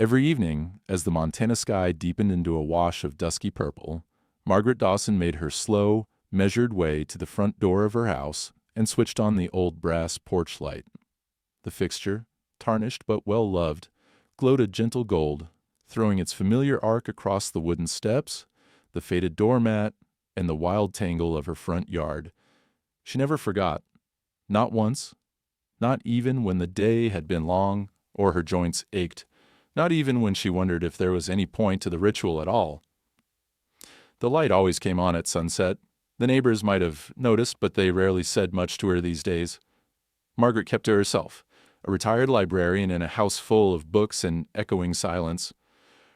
Every evening, as the Montana sky deepened into a wash of dusky purple, Margaret Dawson made her slow, measured way to the front door of her house and switched on the old brass porch light. The fixture, tarnished but well-loved, glowed a gentle gold, throwing its familiar arc across the wooden steps, the faded doormat, and the wild tangle of her front yard. She never forgot. Not once. Not even when the day had been long or her joints ached. Not even when she wondered if there was any point to the ritual at all. The light always came on at sunset. The neighbors might have noticed, but they rarely said much to her these days. Margaret kept to herself, a retired librarian in a house full of books and echoing silence.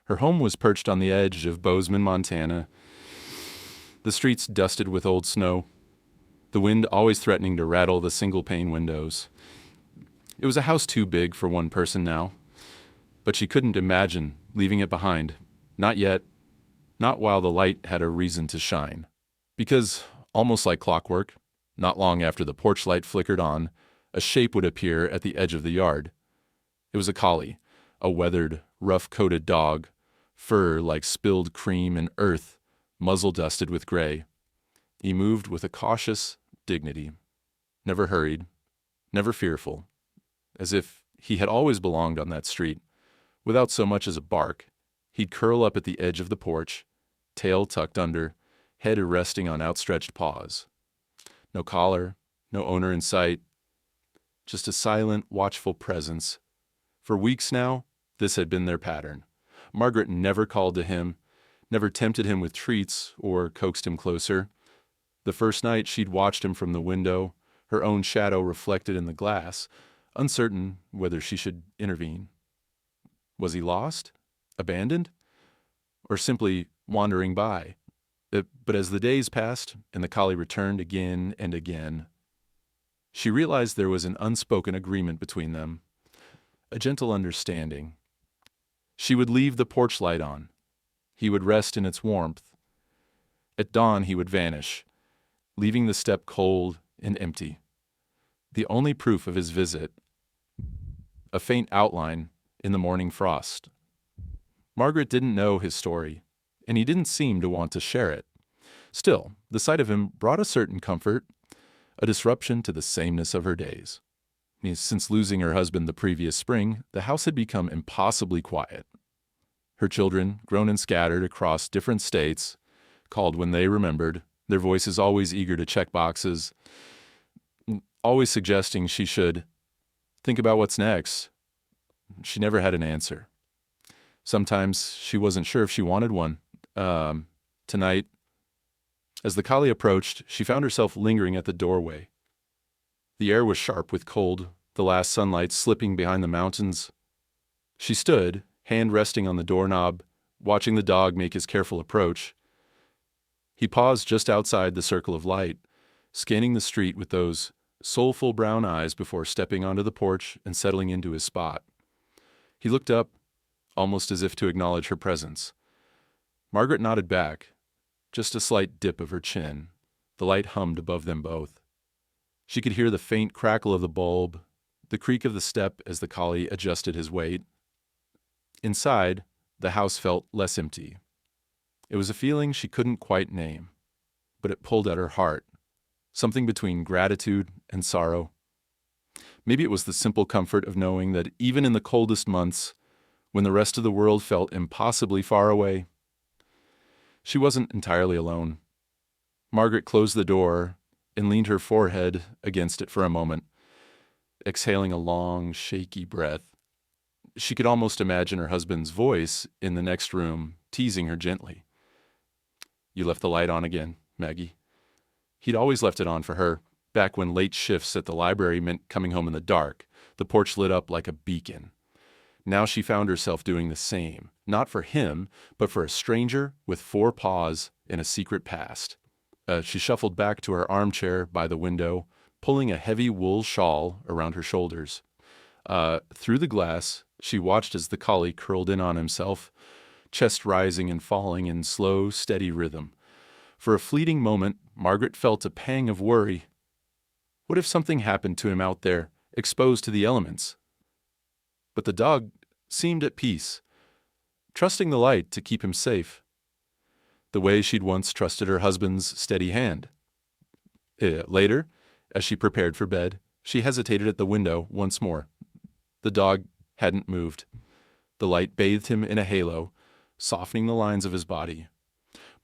Her home was perched on the edge of Bozeman, Montana, the streets dusted with old snow, the wind always threatening to rattle the single-pane windows. It was a house too big for one person now, but she couldn't imagine leaving it behind. Not yet, not while the light had a reason to shine. Because, almost like clockwork, not long after the porch light flickered on, a shape would appear at the edge of the yard. It was a collie, a weathered, rough-coated dog, fur like spilled cream and earth, muzzle dusted with gray. He moved with a cautious dignity, never hurried, never fearful, as if he had always belonged on that street. Without so much as a bark, he'd curl up at the edge of the porch, tail tucked under, head resting on outstretched paws. No collar, no owner in sight, just a silent, watchful presence. For weeks now, this had been their pattern. Margaret never called to him, never tempted him with treats or coaxed him closer. The first night she'd watched him from the window, her own shadow reflected in the glass, uncertain whether she should intervene. Was he lost? Abandoned? Or simply wandering by? But as the days passed and the collie returned again and again, she realized there was an unspoken agreement between them, a gentle understanding. She would leave the porch light on. He would rest in its warmth. At dawn he would vanish, leaving the step cold and empty. The only proof of his visit, a faint outline in the morning frost. Margaret didn't know his story, and he didn't seem to want to share it. Still, the sight of him brought a certain comfort, a disruption to the sameness of her days. Since losing her husband the previous spring, the house had become impossibly quiet. Her children, grown and scattered across different states, called when they remembered, their voices always eager to check boxes, always suggesting she should think about what's next. She never had an answer. Sometimes she wasn't sure if she wanted one. Tonight, as the collie approached, she found herself lingering at the doorway. The air was sharp with cold, the last sunlight slipping behind the mountains. She stood, hand resting on the doorknob, watching the dog make his careful approach. He paused just outside the circle of light, scanning the street with those soulful brown eyes before stepping onto the porch and settling into his spot. He looked up, almost as if to acknowledge her presence. Margaret nodded back, just a slight dip of her chin. The light hummed above them both. She could hear the faint crackle of the bulb, the creak of the step as the collie adjusted his weight. Inside, the house felt less empty. It was a feeling she couldn't quite name, but it pulled at her heart, something between gratitude and sorrow. Maybe it was the simple comfort of knowing that even in the coldest months, when the rest of the world felt impossibly far away, she wasn't entirely alone. Margaret closed the door and leaned her forehead against it for a moment, exhaling a long, shaky breath. She could almost imagine her husband's voice in the next room, teasing her gently. "You left the light on again, Maggie." He'd always left it on for her, back when late shifts at the library meant coming home in the dark. The porch lit up like a beacon. Now she found herself doing the same, not for him, but for a stranger with 4 paws in a secret past. She shuffled back to her armchair by the window, pulling a heavy wool shawl around her shoulders. Through the glass, she watched as the collie curled in on himself, chest rising and falling in slow, steady rhythm. For a fleeting moment, Margaret felt a pang of worry. What if something happened to him out there, exposed to the elements? But the dog seemed at peace, trusting the light to keep him safe, the way she'd once trusted her husband's steady hand. Later, as she prepared for bed, she hesitated at the window once more. The dog hadn't moved. The light bathed him in a halo, softening the lines of his body.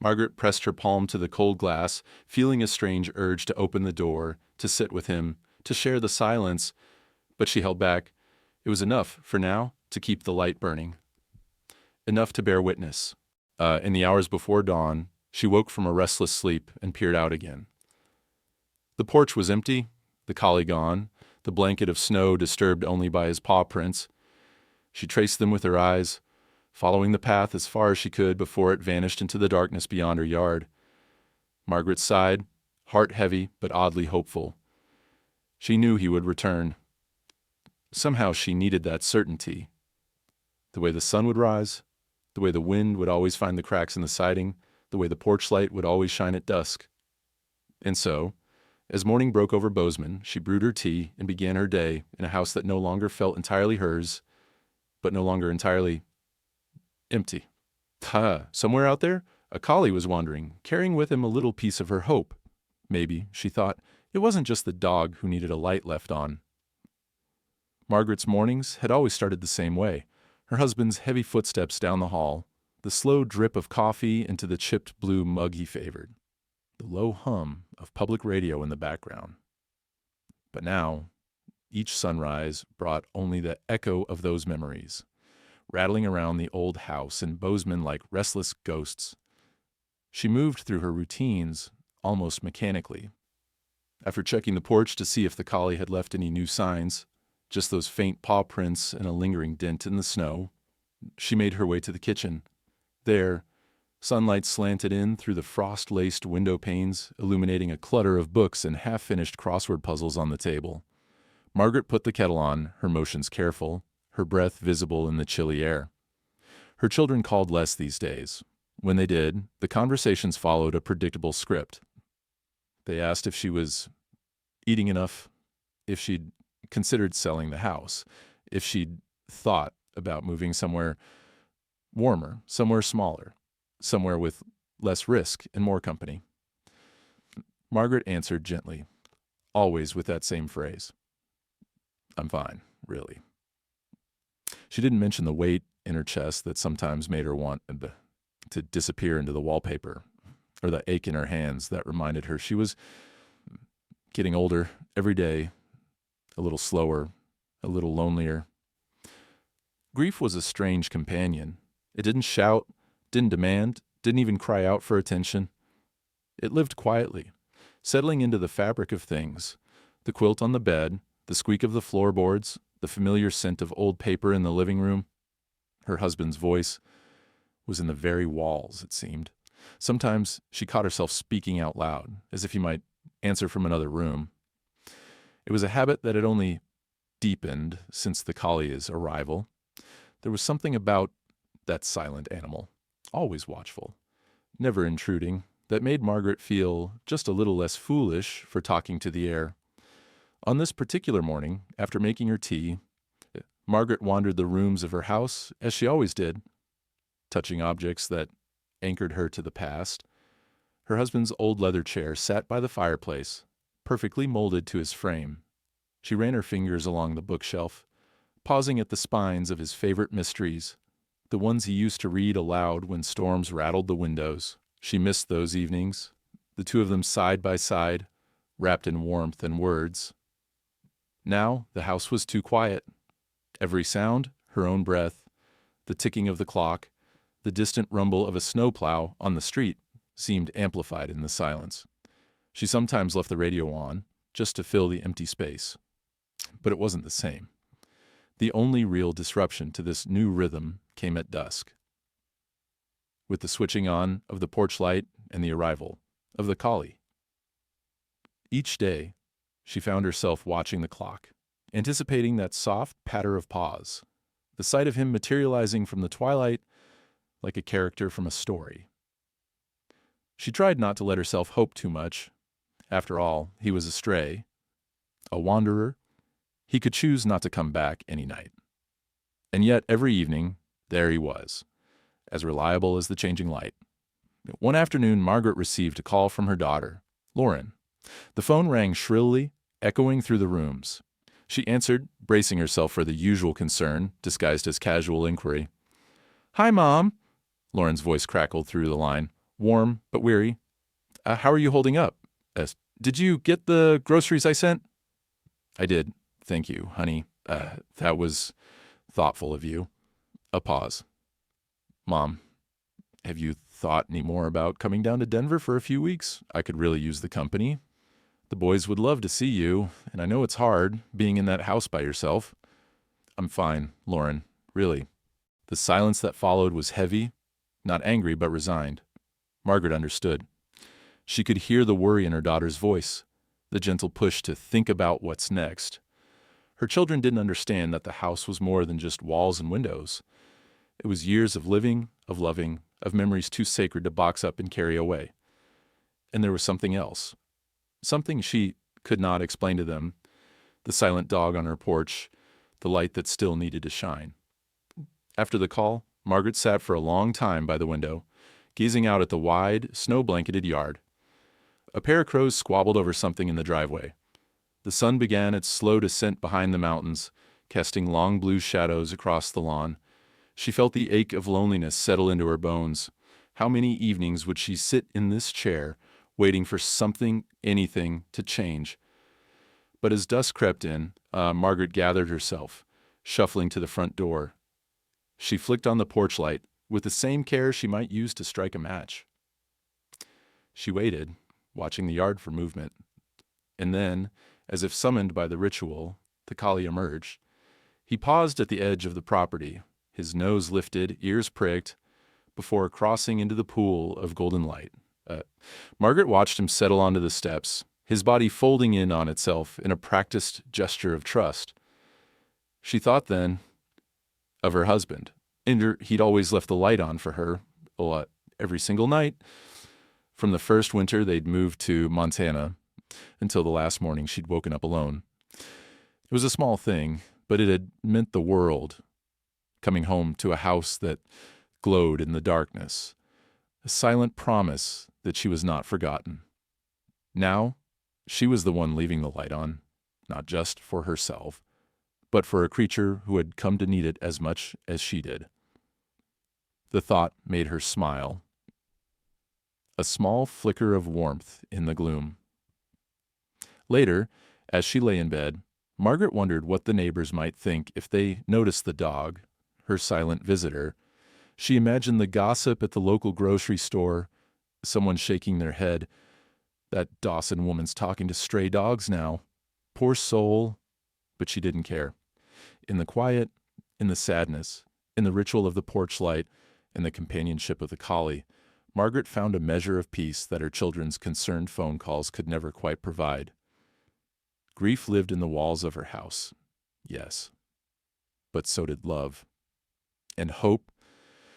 Margaret pressed her palm to the cold glass, feeling a strange urge to open the door, to sit with him, to share the silence, but she held back. It was enough, for now, to keep the light burning. Enough to bear witness. In the hours before dawn, she woke from a restless sleep and peered out again. The porch was empty, the collie gone, the blanket of snow disturbed only by his paw prints. She traced them with her eyes, following the path as far as she could before it vanished into the darkness beyond her yard. Margaret sighed, heart heavy but oddly hopeful. She knew he would return. Somehow she needed that certainty. The way the sun would rise, the way the wind would always find the cracks in the siding, the way the porch light would always shine at dusk. And so, as morning broke over Bozeman, she brewed her tea and began her day in a house that no longer felt entirely hers, but no longer entirely empty. Somewhere out there, a collie was wandering, carrying with him a little piece of her hope. Maybe, she thought, it wasn't just the dog who needed a light left on. Margaret's mornings had always started the same way. Her husband's heavy footsteps down the hall, the slow drip of coffee into the chipped blue mug he favored, the low hum of public radio in the background. But now, each sunrise brought only the echo of those memories, rattling around the old house in Bozeman like restless ghosts. She moved through her routines almost mechanically. After checking the porch to see if the collie had left any new signs, just those faint paw prints and a lingering dent in the snow, she made her way to the kitchen. There, sunlight slanted in through the frost-laced window panes, illuminating a clutter of books and half-finished crossword puzzles on the table. Margaret put the kettle on, her motions careful, her breath visible in the chilly air. Her children called less these days. When they did, the conversations followed a predictable script. They asked if she was eating enough, if she'd considered selling the house, if she'd thought about moving somewhere warmer, somewhere smaller, somewhere with less risk and more company. Margaret answered gently, always with that same phrase. I'm fine, really. She didn't mention the weight in her chest that sometimes made her want to disappear into the wallpaper, or the ache in her hands that reminded her she was getting older every day, a little slower, a little lonelier. Grief was a strange companion. It didn't shout, didn't demand, didn't even cry out for attention. It lived quietly, settling into the fabric of things, the quilt on the bed, the squeak of the floorboards, the familiar scent of old paper in the living room. Her husband's voice was in the very walls, it seemed. Sometimes she caught herself speaking out loud, as if he might answer from another room. It was a habit that had only deepened since the collie's arrival. There was something about that silent animal, always watchful, never intruding, that made Margaret feel just a little less foolish for talking to the air. On this particular morning, after making her tea, Margaret wandered the rooms of her house, as she always did, touching objects that anchored her to the past. Her husband's old leather chair sat by the fireplace, perfectly molded to his frame. She ran her fingers along the bookshelf, pausing at the spines of his favorite mysteries, the ones he used to read aloud when storms rattled the windows. She missed those evenings, the two of them side by side, wrapped in warmth and words. Now the house was too quiet. Every sound, her own breath, the ticking of the clock, the distant rumble of a snowplow on the street seemed amplified in the silence. She sometimes left the radio on, just to fill the empty space. But it wasn't the same. The only real disruption to this new rhythm came at dusk, with the switching on of the porch light and the arrival of the collie. Each day, she found herself watching the clock, anticipating that soft patter of paws, the sight of him materializing from the twilight like a character from a story. She tried not to let herself hope too much. After all, he was a stray, a wanderer. He could choose not to come back any night. And yet, every evening, there he was, as reliable as the changing light. One afternoon, Margaret received a call from her daughter, Lauren. The phone rang shrilly, echoing through the rooms. She answered, bracing herself for the usual concern, disguised as casual inquiry. "Hi, Mom," Lauren's voice crackled through the line, warm but weary. How are you holding up? Did you get the groceries I sent?" "I did. Thank you, honey. That was thoughtful of you." A pause. "Mom, have you thought any more about coming down to Denver for a few weeks? I could really use the company. The boys would love to see you, and I know it's hard, being in that house by yourself." "I'm fine, Lauren, really." The silence that followed was heavy, not angry but resigned. Margaret understood. She could hear the worry in her daughter's voice, the gentle push to think about what's next. Her children didn't understand that the house was more than just walls and windows. It was years of living, of loving, of memories too sacred to box up and carry away. And there was something else. Something she could not explain to them. The silent dog on her porch, the light that still needed to shine. After the call, Margaret sat for a long time by the window, gazing out at the wide, snow-blanketed yard. A pair of crows squabbled over something in the driveway. The sun began its slow descent behind the mountains, casting long blue shadows across the lawn. She felt the ache of loneliness settle into her bones. How many evenings would she sit in this chair, waiting for something, anything, to change? But as dusk crept in, Margaret gathered herself, shuffling to the front door. She flicked on the porch light, with the same care she might use to strike a match. She waited, watching the yard for movement. And then, as if summoned by the ritual, the collie emerged. He paused at the edge of the property, his nose lifted, ears pricked, before crossing into the pool of golden light. Margaret watched him settle onto the steps, his body folding in on itself in a practiced gesture of trust. She thought then of her husband, and he'd always left the light on for her, every single night. From the first winter they'd moved to Montana, until the last morning she'd woken up alone. It was a small thing, but it had meant the world, coming home to a house that glowed in the darkness, a silent promise that she was not forgotten. Now, she was the one leaving the light on, not just for herself, but for a creature who had come to need it as much as she did. The thought made her smile. A small flicker of warmth in the gloom. Later, as she lay in bed, Margaret wondered what the neighbors might think if they noticed the dog, her silent visitor. She imagined the gossip at the local grocery store, someone shaking their head. That Dawson woman's talking to stray dogs now. Poor soul. But she didn't care. In the quiet, in the sadness, in the ritual of the porch light, and the companionship of the collie, Margaret found a measure of peace that her children's concerned phone calls could never quite provide. Grief lived in the walls of her house, yes, but so did love. And hope,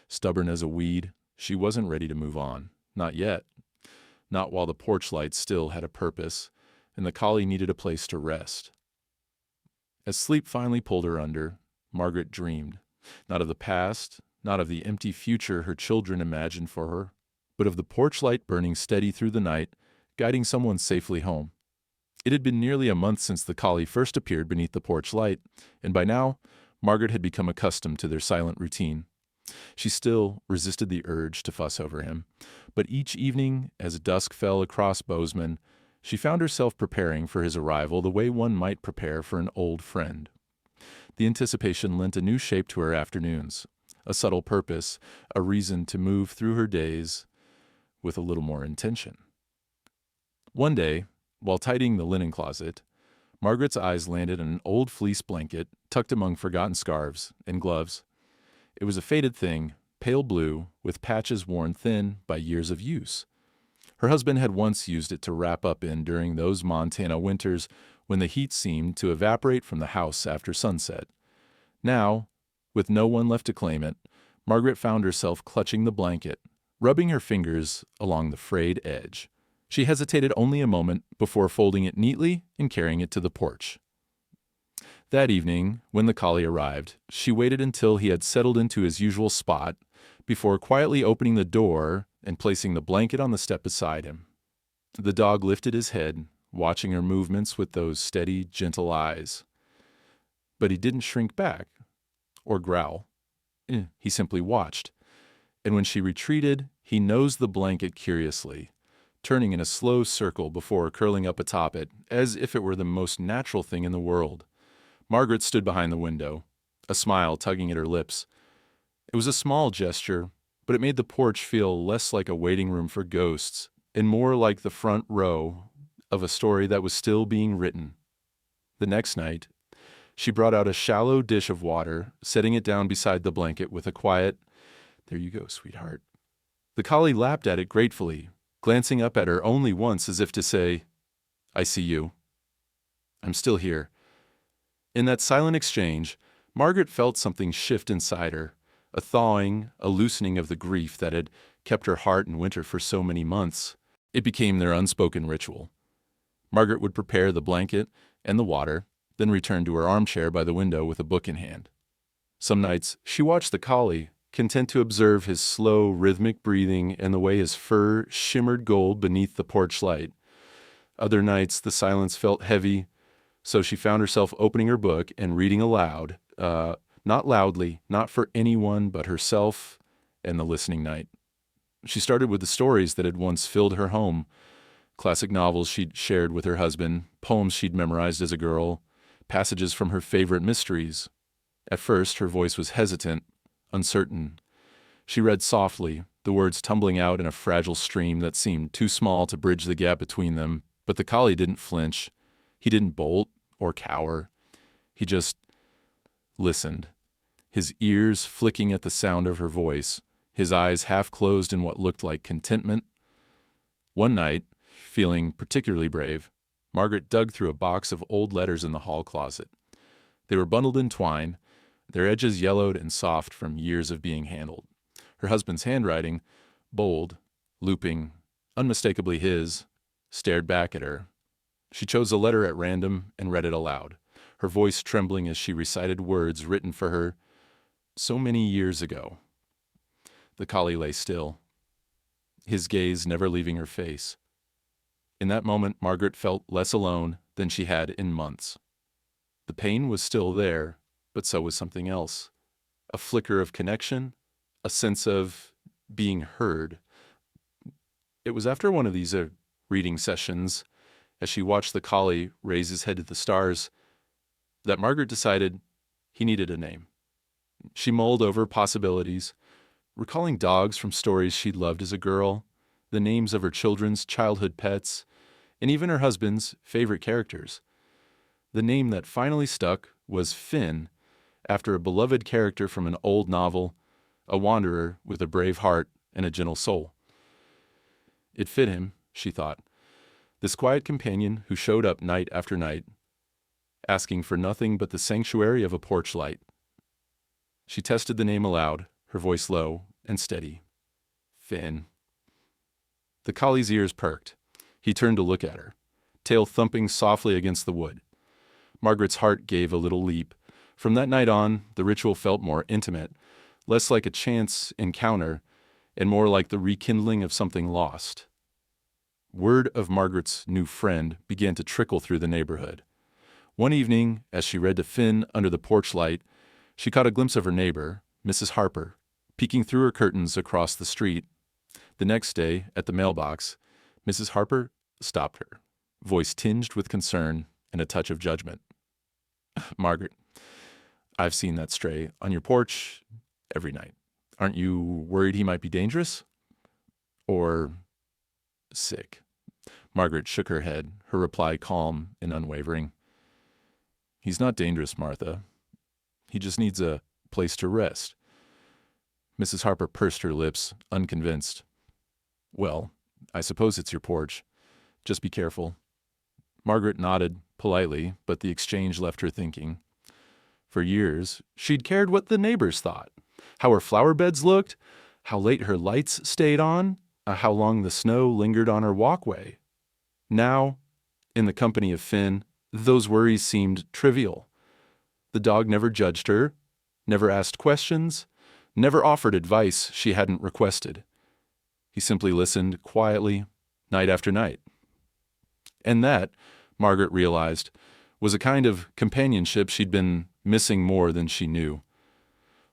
stubborn as a weed, she wasn't ready to move on, not yet. Not while the porch light still had a purpose, and the collie needed a place to rest. As sleep finally pulled her under, Margaret dreamed, not of the past, not of the empty future her children imagined for her, but of the porch light burning steady through the night, guiding someone safely home. It had been nearly a month since the collie first appeared beneath the porch light, and by now, Margaret had become accustomed to their silent routine. She still resisted the urge to fuss over him, but each evening, as dusk fell across Bozeman, she found herself preparing for his arrival the way one might prepare for an old friend. The anticipation lent a new shape to her afternoons, a subtle purpose, a reason to move through her days with a little more intention. One day, while tidying the linen closet, Margaret's eyes landed on an old fleece blanket tucked among forgotten scarves and gloves. It was a faded thing, pale blue, with patches worn thin by years of use. Her husband had once used it to wrap up in during those Montana winters when the heat seemed to evaporate from the house after sunset. Now, with no one left to claim it, Margaret found herself clutching the blanket, rubbing her fingers along the frayed edge. She hesitated only a moment before folding it neatly and carrying it to the porch. That evening, when the collie arrived, she waited until he had settled into his usual spot before quietly opening the door and placing the blanket on the step beside him. The dog lifted his head, watching her movements with those steady, gentle eyes. But he didn't shrink back or growl. He simply watched. And when she retreated, he nosed the blanket curiously, turning in a slow circle before curling up atop it, as if it were the most natural thing in the world. Margaret stood behind the window, a smile tugging at her lips. It was a small gesture, but it made the porch feel less like a waiting room for ghosts and more like the front row of a story that was still being written. The next night, she brought out a shallow dish of water, setting it down beside the blanket with a quiet, "There you go, sweetheart." The collie lapped at it gratefully, glancing up at her only once as if to say, "I see you. I'm still here." In that silent exchange, Margaret felt something shift inside her, a thawing, a loosening of the grief that had kept her heart in winter for so many months. It became their unspoken ritual. Margaret would prepare the blanket and the water, then return to her armchair by the window with a book in hand. Some nights, she watched the collie, content to observe his slow, rhythmic breathing and the way his fur shimmered gold beneath the porch light. Other nights, the silence felt heavy, so she found herself opening her book and reading aloud, not loudly, not for anyone but herself and the listening night. She started with the stories that had once filled her home, classic novels she'd shared with her husband, poems she'd memorized as a girl, passages from her favorite mysteries. At first, her voice was hesitant, uncertain. She read softly, the words tumbling out in a fragile stream that seemed too small to bridge the gap between them, but the collie didn't flinch. He didn't bolt or cower. He just listened, his ears flicking at the sound of her voice, his eyes half closed in what looked like contentment. One night, feeling particularly brave, Margaret dug through a box of old letters in the hall closet. They were bundled in twine, their edges yellowed and soft from years of being handled. Her husband's handwriting, bold, looping, unmistakably his, stared back at her. She chose a letter at random and read it aloud, her voice trembling as she recited words written for her so many years ago. The collie lay still, his gaze never leaving her face. In that moment, Margaret felt less alone than she had in months. The pain was still there, but so was something else. A flicker of connection, a sense of being heard. It was after one of these reading sessions, as she watched the collie raise his head to the stars, that Margaret decided he needed a name. She mulled over possibilities, recalling dogs from stories she'd loved as a girl, the names of her children's childhood pets, and even her husband's favorite characters. The name that finally stuck was Finn, after a beloved character from an old novel, a wanderer with a brave heart and a gentle soul. It fit him, she thought. This quiet companion who showed up night after night, asking for nothing but the sanctuary of a porch light. She tested the name aloud, her voice low and steady. Finn. The collie's ears perked. He turned to look at her, tail thumping softly against the wood. Margaret's heart gave a little leap. From that night on, the ritual felt more intimate, less like a chance encounter, and more like the rekindling of something lost. Word of Margaret's new friend began to trickle through the neighborhood. One evening, as she read to Finn under the porch light, she caught a glimpse of her neighbor, Mrs. Harper, peeking through her curtains across the street. The next day, at the mailbox, Mrs. Harper stopped her, voice tinged with concern and a touch of judgment. "Margaret, I've seen that stray on your porch every night. Aren't you worried he might be dangerous? Or sick?" Margaret shook her head, her reply calm and unwavering. "He's not dangerous, Martha. He just needs a place to rest." Mrs. Harper pursed her lips, unconvinced. "Well, I suppose it's your porch. Just be careful." Margaret nodded politely, but the exchange left her thinking. For years, she'd cared what the neighbors thought, how her flower beds looked, how late her lights stayed on, how long the snow lingered on her walkway. Now, in the company of Finn, those worries seemed trivial. The dog never judged her, never asked questions, never offered advice she hadn't requested. He simply listened quietly, night after night. And that, Margaret realized, was a kind of companionship she'd been missing more than she knew.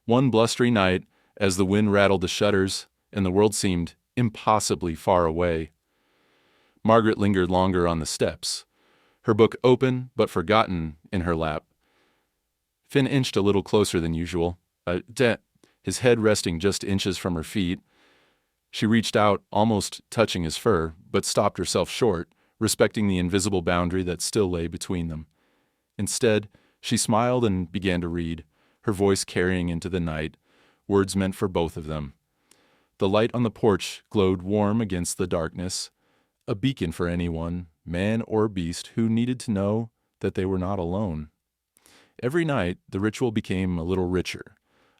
One blustery night, as the wind rattled the shutters and the world seemed impossibly far away, Margaret lingered longer on the steps, her book open but forgotten in her lap. Finn inched a little closer than usual, his head resting just inches from her feet. She reached out, almost touching his fur, but stopped herself short, respecting the invisible boundary that still lay between them. Instead, she smiled and began to read, her voice carrying into the night, words meant for both of them. The light on the porch glowed warm against the darkness, a beacon for anyone, man or beast, who needed to know that they were not alone. Every night, the ritual became a little richer,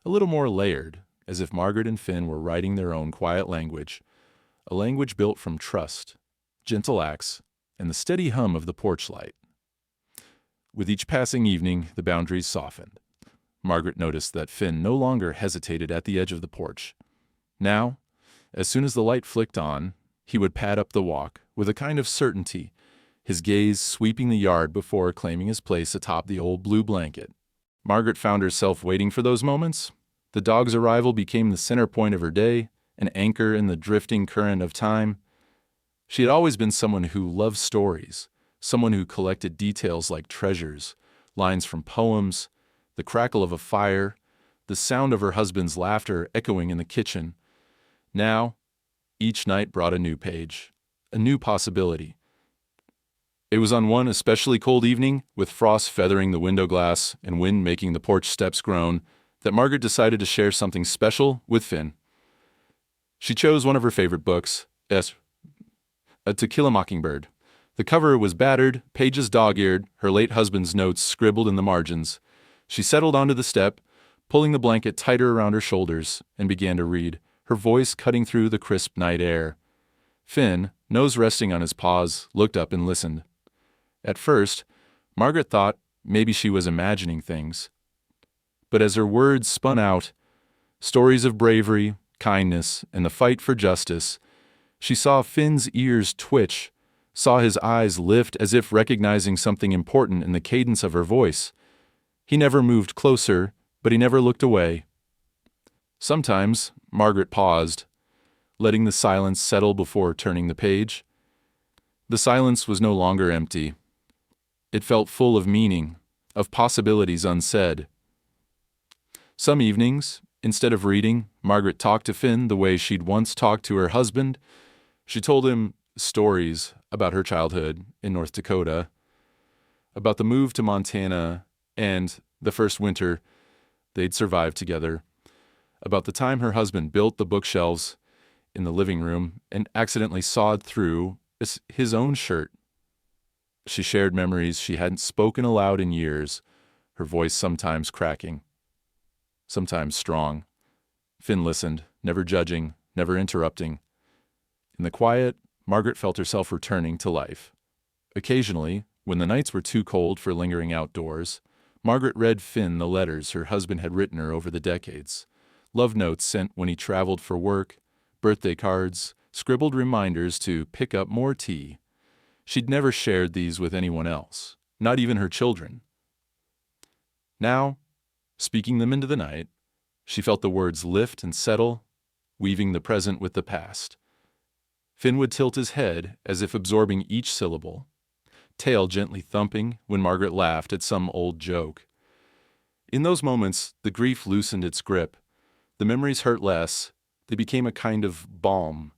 a little more layered, as if Margaret and Finn were writing their own quiet language, a language built from trust, gentle acts, and the steady hum of the porch light. With each passing evening, the boundaries softened. Margaret noticed that Finn no longer hesitated at the edge of the porch. Now, as soon as the light flicked on, he would pad up the walk with a kind of certainty, his gaze sweeping the yard before claiming his place atop the old blue blanket. Margaret found herself waiting for those moments. The dog's arrival became the center point of her day, an anchor in the drifting current of time. She had always been someone who loved stories, someone who collected details like treasures, lines from poems, the crackle of a fire, the sound of her husband's laughter echoing in the kitchen. Now, each night brought a new page, a new possibility. It was on one especially cold evening, with frost feathering the window glass and wind making the porch steps groan, that Margaret decided to share something special with Finn. She chose one of her favorite books, To Kill a Mockingbird. The cover was battered, pages dog-eared, her late husband's notes scribbled in the margins. She settled onto the step, pulling the blanket tighter around her shoulders, and began to read, her voice cutting through the crisp night air. Finn, nose resting on his paws, looked up and listened. At first, Margaret thought maybe she was imagining things. But as her words spun out, stories of bravery, kindness, and the fight for justice, she saw Finn's ears twitch, saw his eyes lift as if recognizing something important in the cadence of her voice. He never moved closer, but he never looked away. Sometimes Margaret paused, letting the silence settle before turning the page. The silence was no longer empty. It felt full of meaning, of possibilities unsaid. Some evenings, instead of reading, Margaret talked to Finn the way she'd once talked to her husband. She told him stories about her childhood in North Dakota, about the move to Montana and the first winter they'd survived together, about the time her husband built the bookshelves in the living room and accidentally sawed through his own shirt. She shared memories she hadn't spoken aloud in years, her voice sometimes cracking, sometimes strong. Finn listened, never judging, never interrupting. In the quiet, Margaret felt herself returning to life. Occasionally, when the nights were too cold for lingering outdoors, Margaret read Finn the letters her husband had written her over the decades, love notes sent when he traveled for work, birthday cards, scribbled reminders to pick up more tea. She'd never shared these with anyone else, not even her children. Now, speaking them into the night, she felt the words lift and settle, weaving the present with the past. Finn would tilt his head as if absorbing each syllable, tail gently thumping when Margaret laughed at some old joke. In those moments, the grief loosened its grip. The memories hurt less. They became a kind of balm.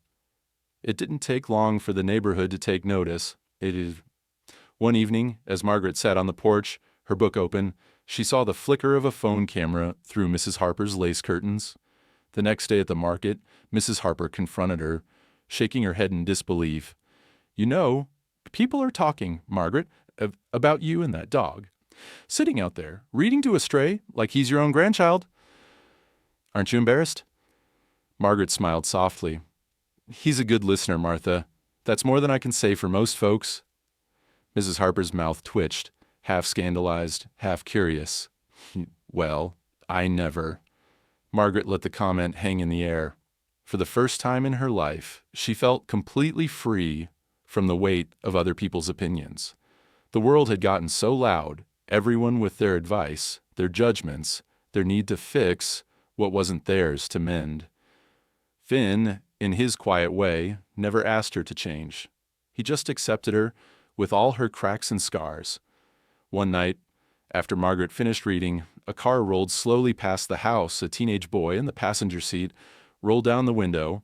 It didn't take long for the neighborhood to take notice. One evening, as Margaret sat on the porch, her book open, she saw the flicker of a phone camera through Mrs. Harper's lace curtains. The next day at the market, Mrs. Harper confronted her, shaking her head in disbelief. "You know, people are talking, Margaret, about you and that dog. Sitting out there, reading to a stray like he's your own grandchild. Aren't you embarrassed?" Margaret smiled softly. "He's a good listener, Martha. That's more than I can say for most folks." Mrs. Harper's mouth twitched, half scandalized, half curious. Well, I never. Margaret let the comment hang in the air. For the first time in her life, she felt completely free from the weight of other people's opinions. The world had gotten so loud, everyone with their advice, their judgments, their need to fix what wasn't theirs to mend. Finn, in his quiet way, never asked her to change. He just accepted her with all her cracks and scars. One night, after Margaret finished reading, a car rolled slowly past the house. A teenage boy in the passenger seat rolled down the window,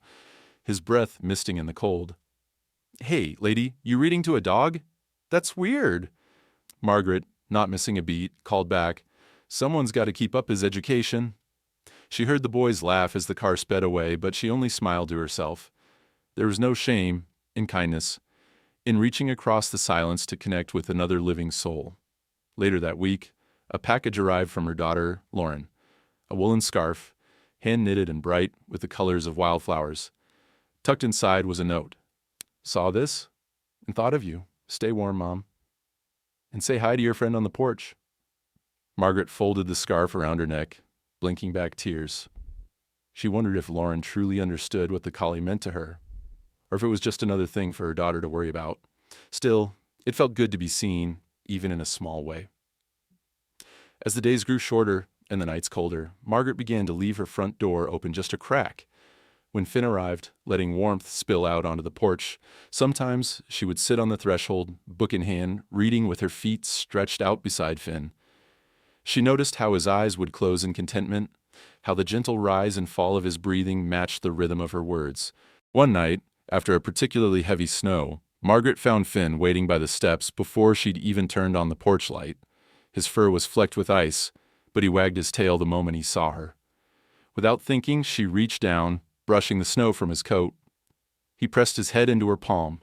his breath misting in the cold. "Hey, lady, you reading to a dog? That's weird." Margaret, not missing a beat, called back, "Someone's got to keep up his education." She heard the boys laugh as the car sped away, but she only smiled to herself. There was no shame, in kindness, in reaching across the silence to connect with another living soul. Later that week, a package arrived from her daughter, Lauren. A woolen scarf, hand-knitted and bright with the colors of wildflowers. Tucked inside was a note. "Saw this and thought of you. Stay warm, Mom. And say hi to your friend on the porch." Margaret folded the scarf around her neck, blinking back tears. She wondered if Lauren truly understood what the collie meant to her, or if it was just another thing for her daughter to worry about. Still, it felt good to be seen, even in a small way. As the days grew shorter and the nights colder, Margaret began to leave her front door open just a crack. When Finn arrived, letting warmth spill out onto the porch, sometimes she would sit on the threshold, book in hand, reading with her feet stretched out beside Finn. She noticed how his eyes would close in contentment, how the gentle rise and fall of his breathing matched the rhythm of her words. One night, after a particularly heavy snow, Margaret found Finn waiting by the steps before she'd even turned on the porch light. His fur was flecked with ice, but he wagged his tail the moment he saw her. Without thinking, she reached down, brushing the snow from his coat. He pressed his head into her palm,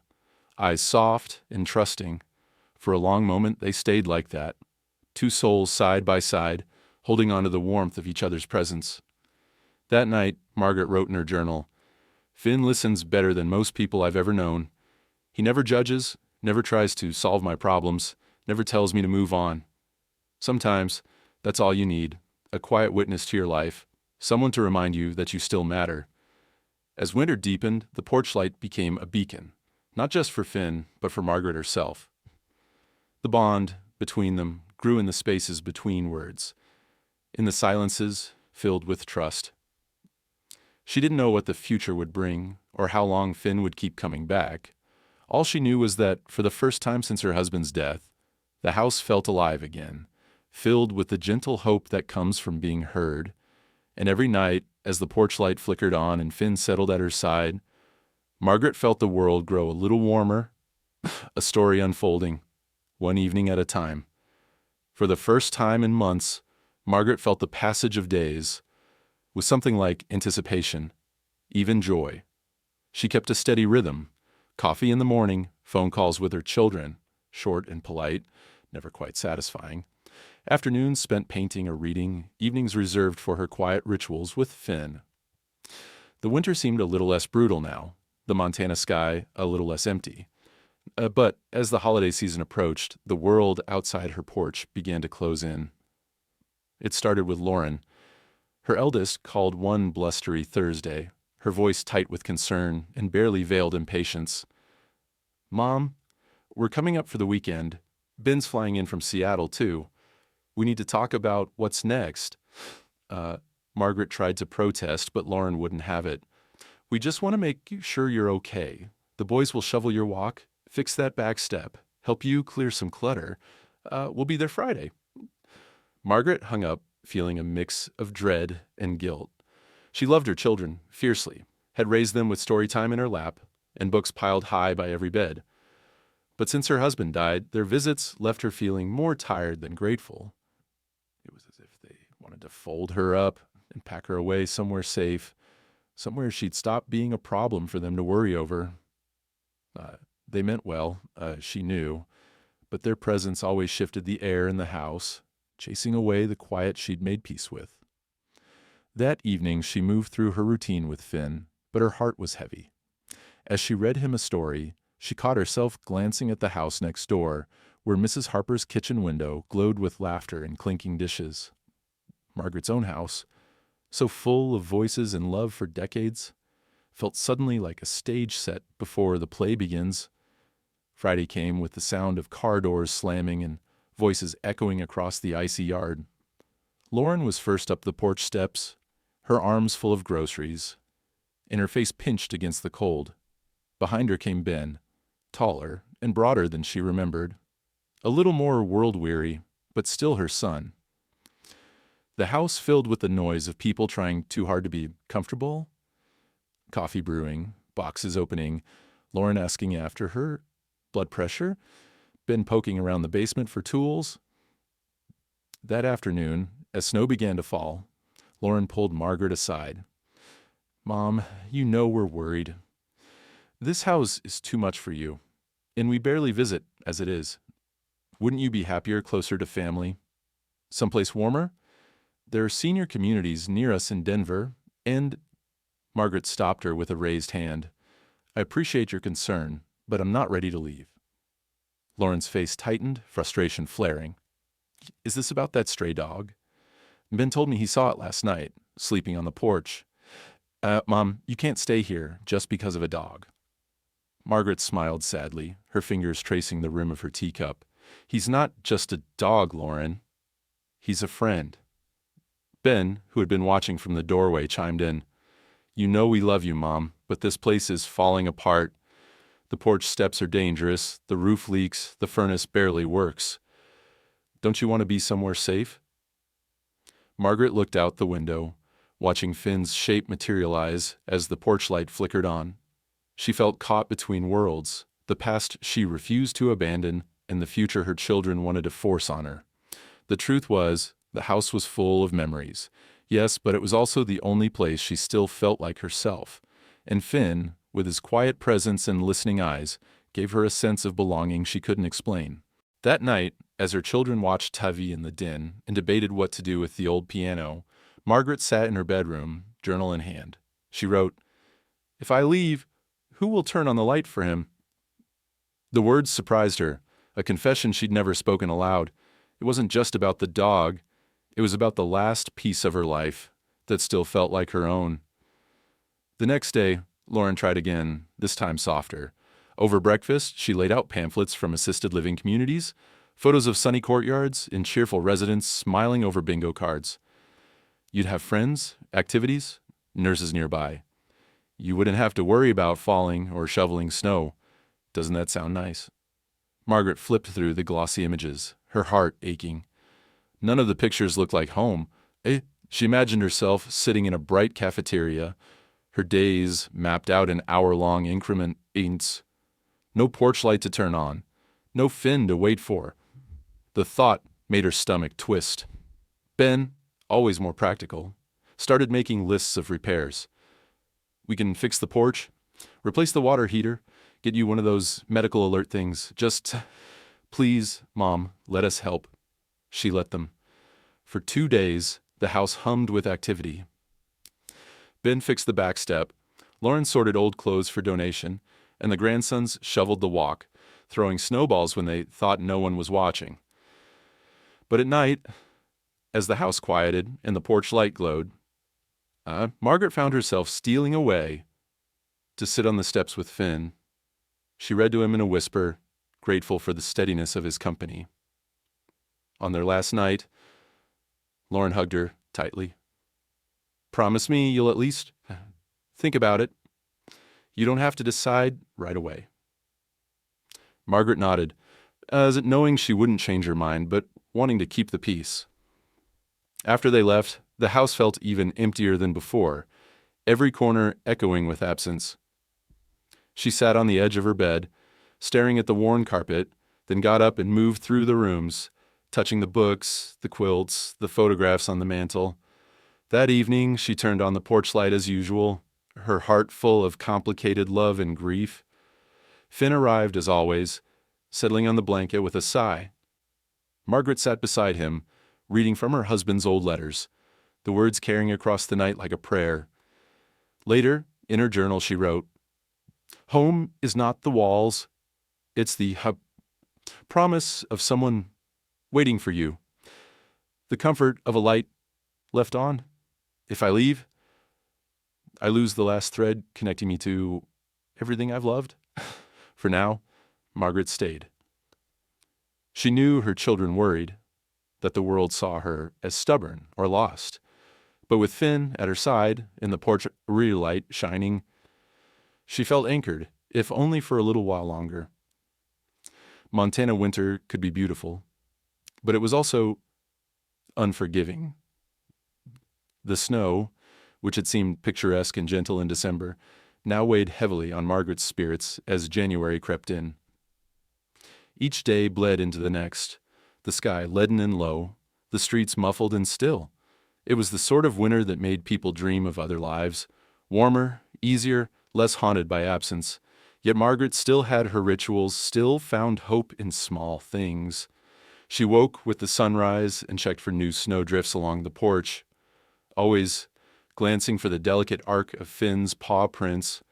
eyes soft and trusting. For a long moment, they stayed like that, two souls side by side, holding on to the warmth of each other's presence. That night, Margaret wrote in her journal, "Finn listens better than most people I've ever known. He never judges, never tries to solve my problems, never tells me to move on. Sometimes, that's all you need, a quiet witness to your life, someone to remind you that you still matter." As winter deepened, the porch light became a beacon, not just for Finn, but for Margaret herself. The bond between them grew in the spaces between words, in the silences filled with trust. She didn't know what the future would bring, or how long Finn would keep coming back. All she knew was that, for the first time since her husband's death, the house felt alive again, filled with the gentle hope that comes from being heard. And every night, as the porch light flickered on and Finn settled at her side, Margaret felt the world grow a little warmer, a story unfolding, one evening at a time. For the first time in months, Margaret felt the passage of days with something like anticipation, even joy. She kept a steady rhythm. Coffee in the morning, phone calls with her children, short and polite, never quite satisfying. Afternoons spent painting or reading, evenings reserved for her quiet rituals with Finn. The winter seemed a little less brutal now, the Montana sky a little less empty. But as the holiday season approached, the world outside her porch began to close in. It started with Lauren. Her eldest called one blustery Thursday, her voice tight with concern and barely veiled impatience. "Mom, we're coming up for the weekend. Ben's flying in from Seattle, too. We need to talk about what's next." Margaret tried to protest, but Lauren wouldn't have it. "We just want to make sure you're okay. The boys will shovel your walk, fix that back step, help you clear some clutter. We'll be there Friday." Margaret hung up, feeling a mix of dread and guilt. She loved her children fiercely, had raised them with story time in her lap and books piled high by every bed. But since her husband died, their visits left her feeling more tired than grateful. It was as if they wanted to fold her up and pack her away somewhere safe, somewhere she'd stop being a problem for them to worry over. They meant well, she knew, but their presence always shifted the air in the house, chasing away the quiet she'd made peace with. That evening she moved through her routine with Finn, but her heart was heavy. As she read him a story, she caught herself glancing at the house next door, where Mrs. Harper's kitchen window glowed with laughter and clinking dishes. Margaret's own house, so full of voices and love for decades, felt suddenly like a stage set before the play begins. Friday came with the sound of car doors slamming and voices echoing across the icy yard. Lauren was first up the porch steps, her arms full of groceries, and her face pinched against the cold. Behind her came Ben, taller and broader than she remembered, a little more world-weary, but still her son. The house filled with the noise of people trying too hard to be comfortable, coffee brewing, boxes opening, Lauren asking after her, blood pressure, Ben poking around the basement for tools. That afternoon, as snow began to fall, Lauren pulled Margaret aside. "Mom, you know we're worried. This house is too much for you, and we barely visit as it is. Wouldn't you be happier closer to family? Someplace warmer? There are senior communities near us in Denver, and—" Margaret stopped her with a raised hand. "I appreciate your concern, but I'm not ready to leave." Lauren's face tightened, frustration flaring. "Is this about that stray dog? Ben told me he saw it last night, sleeping on the porch. Mom, you can't stay here just because of a dog." Margaret smiled sadly, her fingers tracing the rim of her teacup. "He's not just a dog, Lauren. He's a friend." Ben, who had been watching from the doorway, chimed in. "You know we love you, Mom, but this place is falling apart. The porch steps are dangerous, the roof leaks, the furnace barely works. Don't you want to be somewhere safe?" Margaret looked out the window, watching Finn's shape materialize as the porch light flickered on. She felt caught between worlds, the past she refused to abandon and the future her children wanted to force on her. The truth was, the house was full of memories. Yes, but it was also the only place she still felt like herself. And Finn, with his quiet presence and listening eyes, gave her a sense of belonging she couldn't explain. That night, as her children watched TV in the den and debated what to do with the old piano, Margaret sat in her bedroom, journal in hand. She wrote, "If I leave, who will turn on the light for him?" The words surprised her, a confession she'd never spoken aloud. It wasn't just about the dog. It was about the last piece of her life that still felt like her own. The next day, Lauren tried again, this time softer. Over breakfast, she laid out pamphlets from assisted living communities, photos of sunny courtyards and cheerful residents smiling over bingo cards. You'd have friends, activities, nurses nearby. You wouldn't have to worry about falling or shoveling snow. Doesn't that sound nice? Margaret flipped through the glossy images, her heart aching. None of the pictures looked like home. She imagined herself sitting in a bright cafeteria, her days mapped out in hour-long increments. No porch light to turn on, no Finn to wait for. The thought made her stomach twist. Ben, always more practical, started making lists of repairs. "We can fix the porch, replace the water heater, get you one of those medical alert things. Just, please, Mom, let us help." She let them. For 2 days, the house hummed with activity. Ben fixed the back step, Lauren sorted old clothes for donation, and the grandsons shoveled the walk, throwing snowballs when they thought no one was watching. But at night, as the house quieted and the porch light glowed, Margaret found herself stealing away to sit on the steps with Finn. She read to him in a whisper, grateful for the steadiness of his company. On their last night, Lauren hugged her tightly. "Promise me you'll at least think about it. You don't have to decide right away." Margaret nodded, as knowing she wouldn't change her mind, but wanting to keep the peace. After they left, the house felt even emptier than before, every corner echoing with absence. She sat on the edge of her bed, staring at the worn carpet, then got up and moved through the rooms, touching the books, the quilts, the photographs on the mantel. That evening, she turned on the porch light as usual, her heart full of complicated love and grief. Finn arrived as always, settling on the blanket with a sigh. Margaret sat beside him, reading from her husband's old letters, the words carrying across the night like a prayer. Later, in her journal, she wrote, "Home is not the walls, it's the promise of someone waiting for you, the comfort of a light left on. If I leave, I lose the last thread connecting me to everything I've loved. For now, Margaret stayed. She knew her children worried, that the world saw her as stubborn or lost. But with Finn at her side, in the porch light shining, she felt anchored, if only for a little while longer. Montana winter could be beautiful, but it was also unforgiving. The snow, which had seemed picturesque and gentle in December, now weighed heavily on Margaret's spirits as January crept in. Each day bled into the next, the sky leaden and low, the streets muffled and still. It was the sort of winter that made people dream of other lives, warmer, easier, less haunted by absence. Yet Margaret still had her rituals, still found hope in small things. She woke with the sunrise and checked for new snowdrifts along the porch, always glancing for the delicate arc of Finn's paw prints.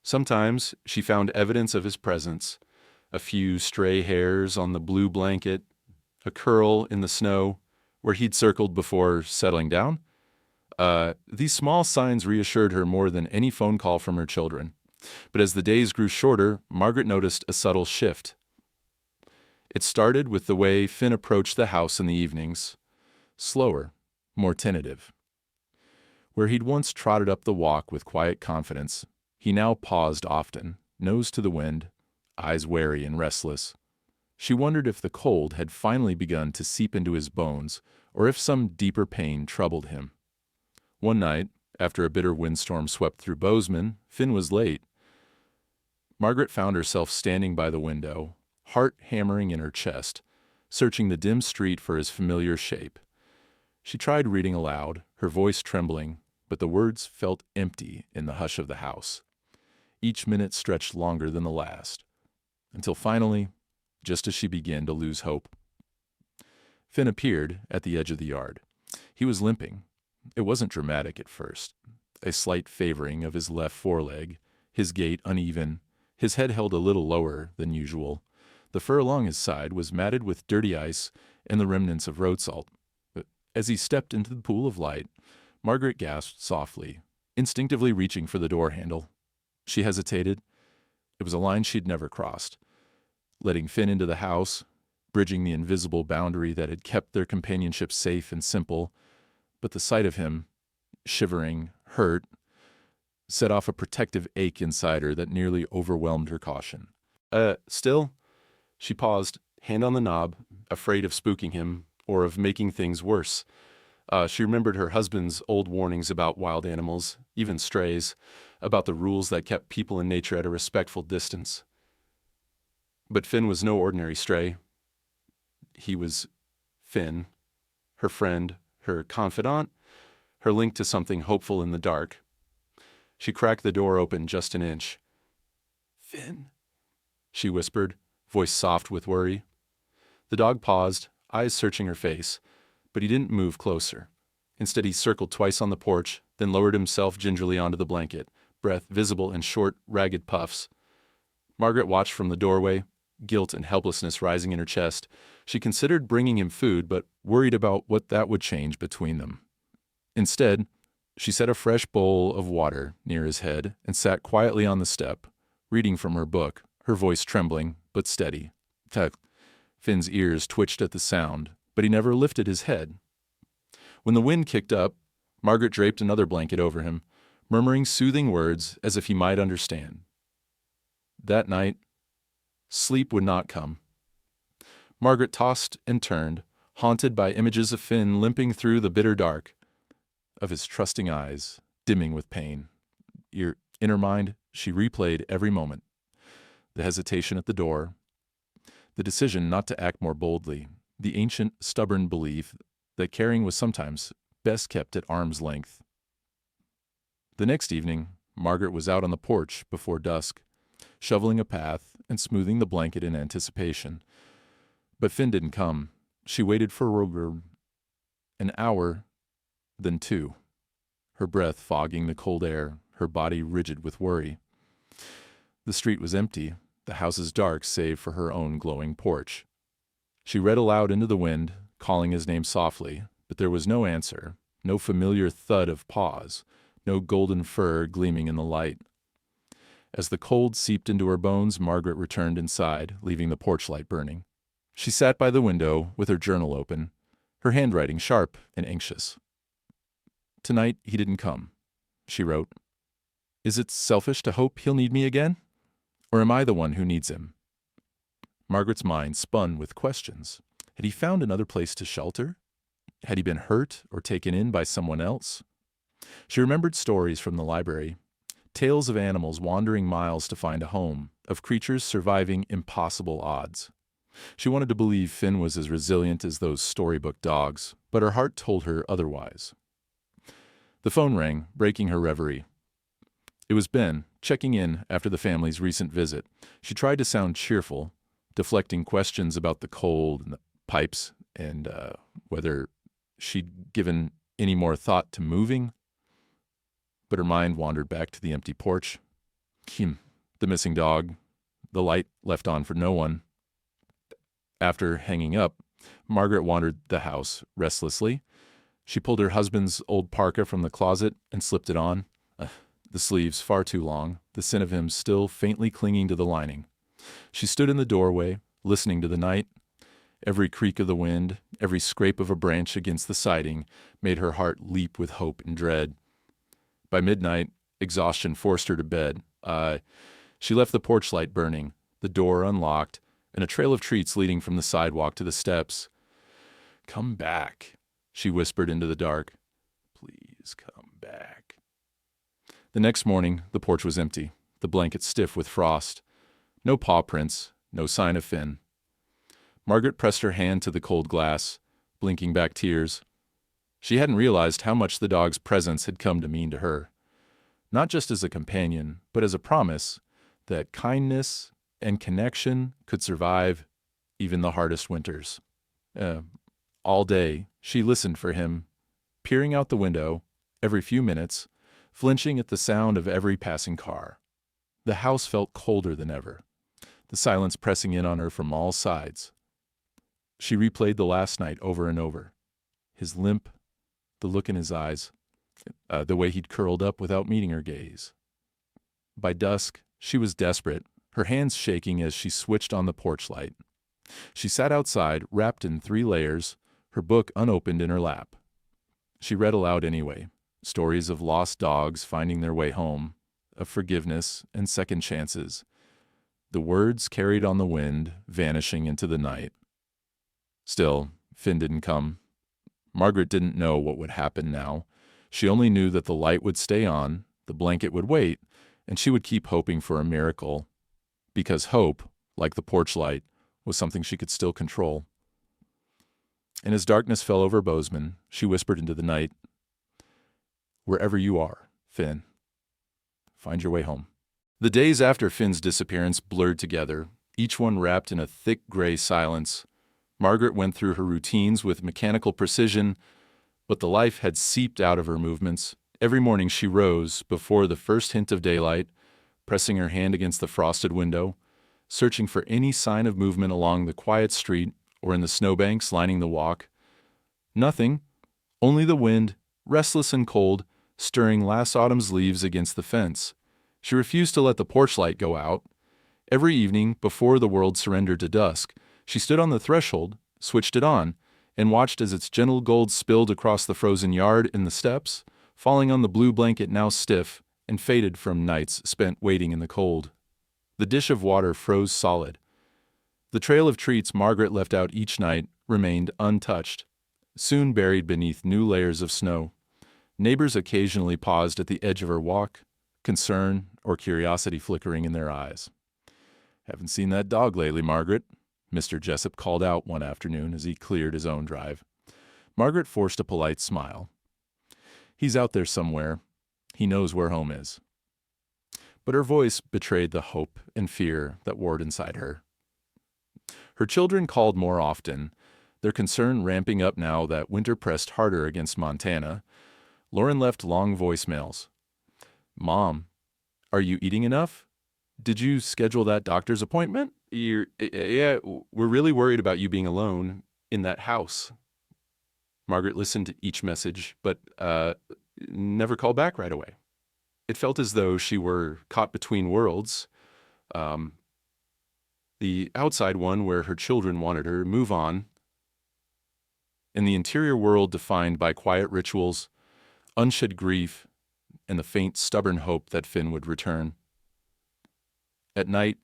Sometimes she found evidence of his presence, a few stray hairs on the blue blanket, a curl in the snow where he'd circled before settling down. These small signs reassured her more than any phone call from her children. But as the days grew shorter, Margaret noticed a subtle shift. It started with the way Finn approached the house in the evenings. Slower, more tentative. Where he'd once trotted up the walk with quiet confidence, he now paused often, nose to the wind, eyes wary and restless. She wondered if the cold had finally begun to seep into his bones, or if some deeper pain troubled him. One night, after a bitter windstorm swept through Bozeman, Finn was late. Margaret found herself standing by the window, heart hammering in her chest, searching the dim street for his familiar shape. She tried reading aloud, her voice trembling, but the words felt empty in the hush of the house. Each minute stretched longer than the last, until finally, just as she began to lose hope, Finn appeared at the edge of the yard. He was limping. It wasn't dramatic at first. A slight favoring of his left foreleg, his gait uneven, his head held a little lower than usual. The fur along his side was matted with dirty ice and the remnants of road salt. But as he stepped into the pool of light, Margaret gasped softly, instinctively reaching for the door handle. She hesitated. It was a line she'd never crossed. Letting Finn into the house, bridging the invisible boundary that had kept their companionship safe and simple, but the sight of him, shivering, hurt, set off a protective ache inside her that nearly overwhelmed her caution. Still? She paused, hand on the knob, afraid of spooking him or of making things worse. She remembered her husband's old warnings about wild animals, even strays, about the rules that kept people and nature at a respectful distance. But Finn was no ordinary stray. He was Finn, her friend, her confidant, her link to something hopeful in the dark. She cracked the door open just an inch. "Finn," she whispered, voice soft with worry. The dog paused, eyes searching her face, but he didn't move closer. Instead, he circled twice on the porch, then lowered himself gingerly onto the blanket, breath visible in short, ragged puffs. Margaret watched from the doorway, guilt and helplessness rising in her chest. She considered bringing him food, but worried about what that would change between them. Instead, she set a fresh bowl of water near his head and sat quietly on the step, reading from her book, her voice trembling but steady. Finn's ears twitched at the sound, but he never lifted his head. When the wind kicked up, Margaret draped another blanket over him, murmuring soothing words as if he might understand. That night, sleep would not come. Margaret tossed and turned, haunted by images of Finn limping through the bitter dark, of his trusting eyes, dimming with pain. In her mind, she replayed every moment. The hesitation at the door, the decision not to act more boldly, the ancient, stubborn belief that caring was sometimes best kept at arm's length. The next evening, Margaret was out on the porch before dusk, shoveling a path and smoothing the blanket in anticipation. But Finn didn't come. She waited for an hour, then 2, her breath fogging the cold air, her body rigid with worry. The street was empty, the houses dark save for her own glowing porch. She read aloud into the wind, calling his name softly, but there was no answer, No familiar thud of paws, no golden fur gleaming in the light. As the cold seeped into her bones, Margaret returned inside, leaving the porch light burning. She sat by the window with her journal open, her handwriting sharp and anxious. "Tonight he didn't come," she wrote. "Is it selfish to hope he'll need me again? Or am I the one who needs him?" Margaret's mind spun with questions. Had he found another place to shelter? Had he been hurt or taken in by someone else? She remembered stories from the library, tales of animals wandering miles to find a home, of creatures surviving impossible odds. She wanted to believe Finn was as resilient as those storybook dogs, but her heart told her otherwise. The phone rang, breaking her reverie. It was Ben, checking in after the family's recent visit. She tried to sound cheerful, deflecting questions about the cold and the pipes and whether she'd given any more thought to moving. But her mind wandered back to the empty porch. The missing dog, the light left on for no one. After hanging up, Margaret wandered the house restlessly. She pulled her husband's old parka from the closet and slipped it on. The sleeves far too long, the scent of him still faintly clinging to the lining. She stood in the doorway, listening to the night. Every creak of the wind, every scrape of a branch against the siding made her heart leap with hope and dread. By midnight, exhaustion forced her to bed. She left the porch light burning, the door unlocked, and a trail of treats leading from the sidewalk to the steps. "Come back," she whispered into the dark. "Please come back." The next morning, the porch was empty, the blanket stiff with frost. No paw prints, no sign of Finn. Margaret pressed her hand to the cold glass, blinking back tears. She hadn't realized how much the dog's presence had come to mean to her. Not just as a companion, but as a promise that kindness and connection could survive even the hardest winters. All day, she listened for him, peering out the window every few minutes, flinching at the sound of every passing car. The house felt colder than ever, the silence pressing in on her from all sides. She replayed the last night over and over. His limp, the look in his eyes, the way he'd curled up without meeting her gaze. By dusk, she was desperate, her hands shaking as she switched on the porch light. She sat outside, wrapped in 3 layers, her book unopened in her lap. She read aloud anyway, stories of lost dogs finding their way home, of forgiveness and second chances. The words carried on the wind, vanishing into the night. Still, Finn didn't come. Margaret didn't know what would happen now. She only knew that the light would stay on, the blanket would wait, and she would keep hoping for a miracle. Because hope, like the porch light, was something she could still control. And as darkness fell over Bozeman, she whispered into the night, "Wherever you are, Finn, find your way home." The days after Finn's disappearance blurred together, each one wrapped in a thick gray silence. Margaret went through her routines with mechanical precision, but the life had seeped out of her movements. Every morning she rose, before the first hint of daylight, pressing her hand against the frosted window, searching for any sign of movement along the quiet street or in the snowbanks lining the walk. Nothing, only the wind, restless and cold, stirring last autumn's leaves against the fence. She refused to let the porch light go out. Every evening, before the world surrendered to dusk, she stood on the threshold, switched it on, and watched as its gentle gold spilled across the frozen yard and the steps, falling on the blue blanket now stiff and faded from nights spent waiting in the cold. The dish of water froze solid. The trail of treats Margaret left out each night remained untouched, soon buried beneath new layers of snow. Neighbors occasionally paused at the edge of her walk, concern or curiosity flickering in their eyes. "Haven't seen that dog lately, Margaret," Mr. Jessup called out one afternoon as he cleared his own drive. Margaret forced a polite smile. "He's out there somewhere. He knows where home is." But her voice betrayed the hope and fear that warred inside her. Her children called more often, their concern ramping up now that winter pressed harder against Montana. Lauren left long voicemails. "Mom, are you eating enough? Did you schedule that doctor's appointment? Yeah, we're really worried about you being alone in that house." Margaret listened to each message, but never called back right away. It felt as though she were caught between worlds. The outside one where her children wanted her to move on, and the interior world defined by quiet rituals, unshed grief, and the faint, stubborn hope that Finn would return. At night,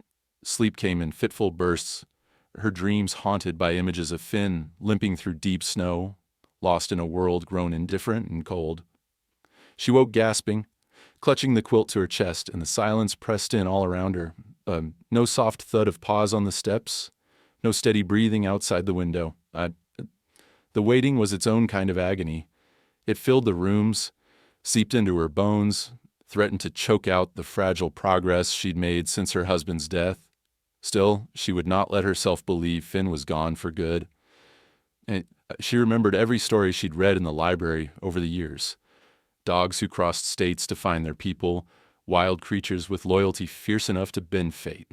sleep came in fitful bursts, her dreams haunted by images of Finn limping through deep snow, lost in a world grown indifferent and cold. She woke gasping, clutching the quilt to her chest, and the silence pressed in all around her. No soft thud of paws on the steps, no steady breathing outside the window. The waiting was its own kind of agony. It filled the rooms, seeped into her bones, threatened to choke out the fragile progress she'd made since her husband's death. Still, she would not let herself believe Finn was gone for good. And she remembered every story she'd read in the library over the years. Dogs who crossed states to find their people, wild creatures with loyalty fierce enough to bend fate.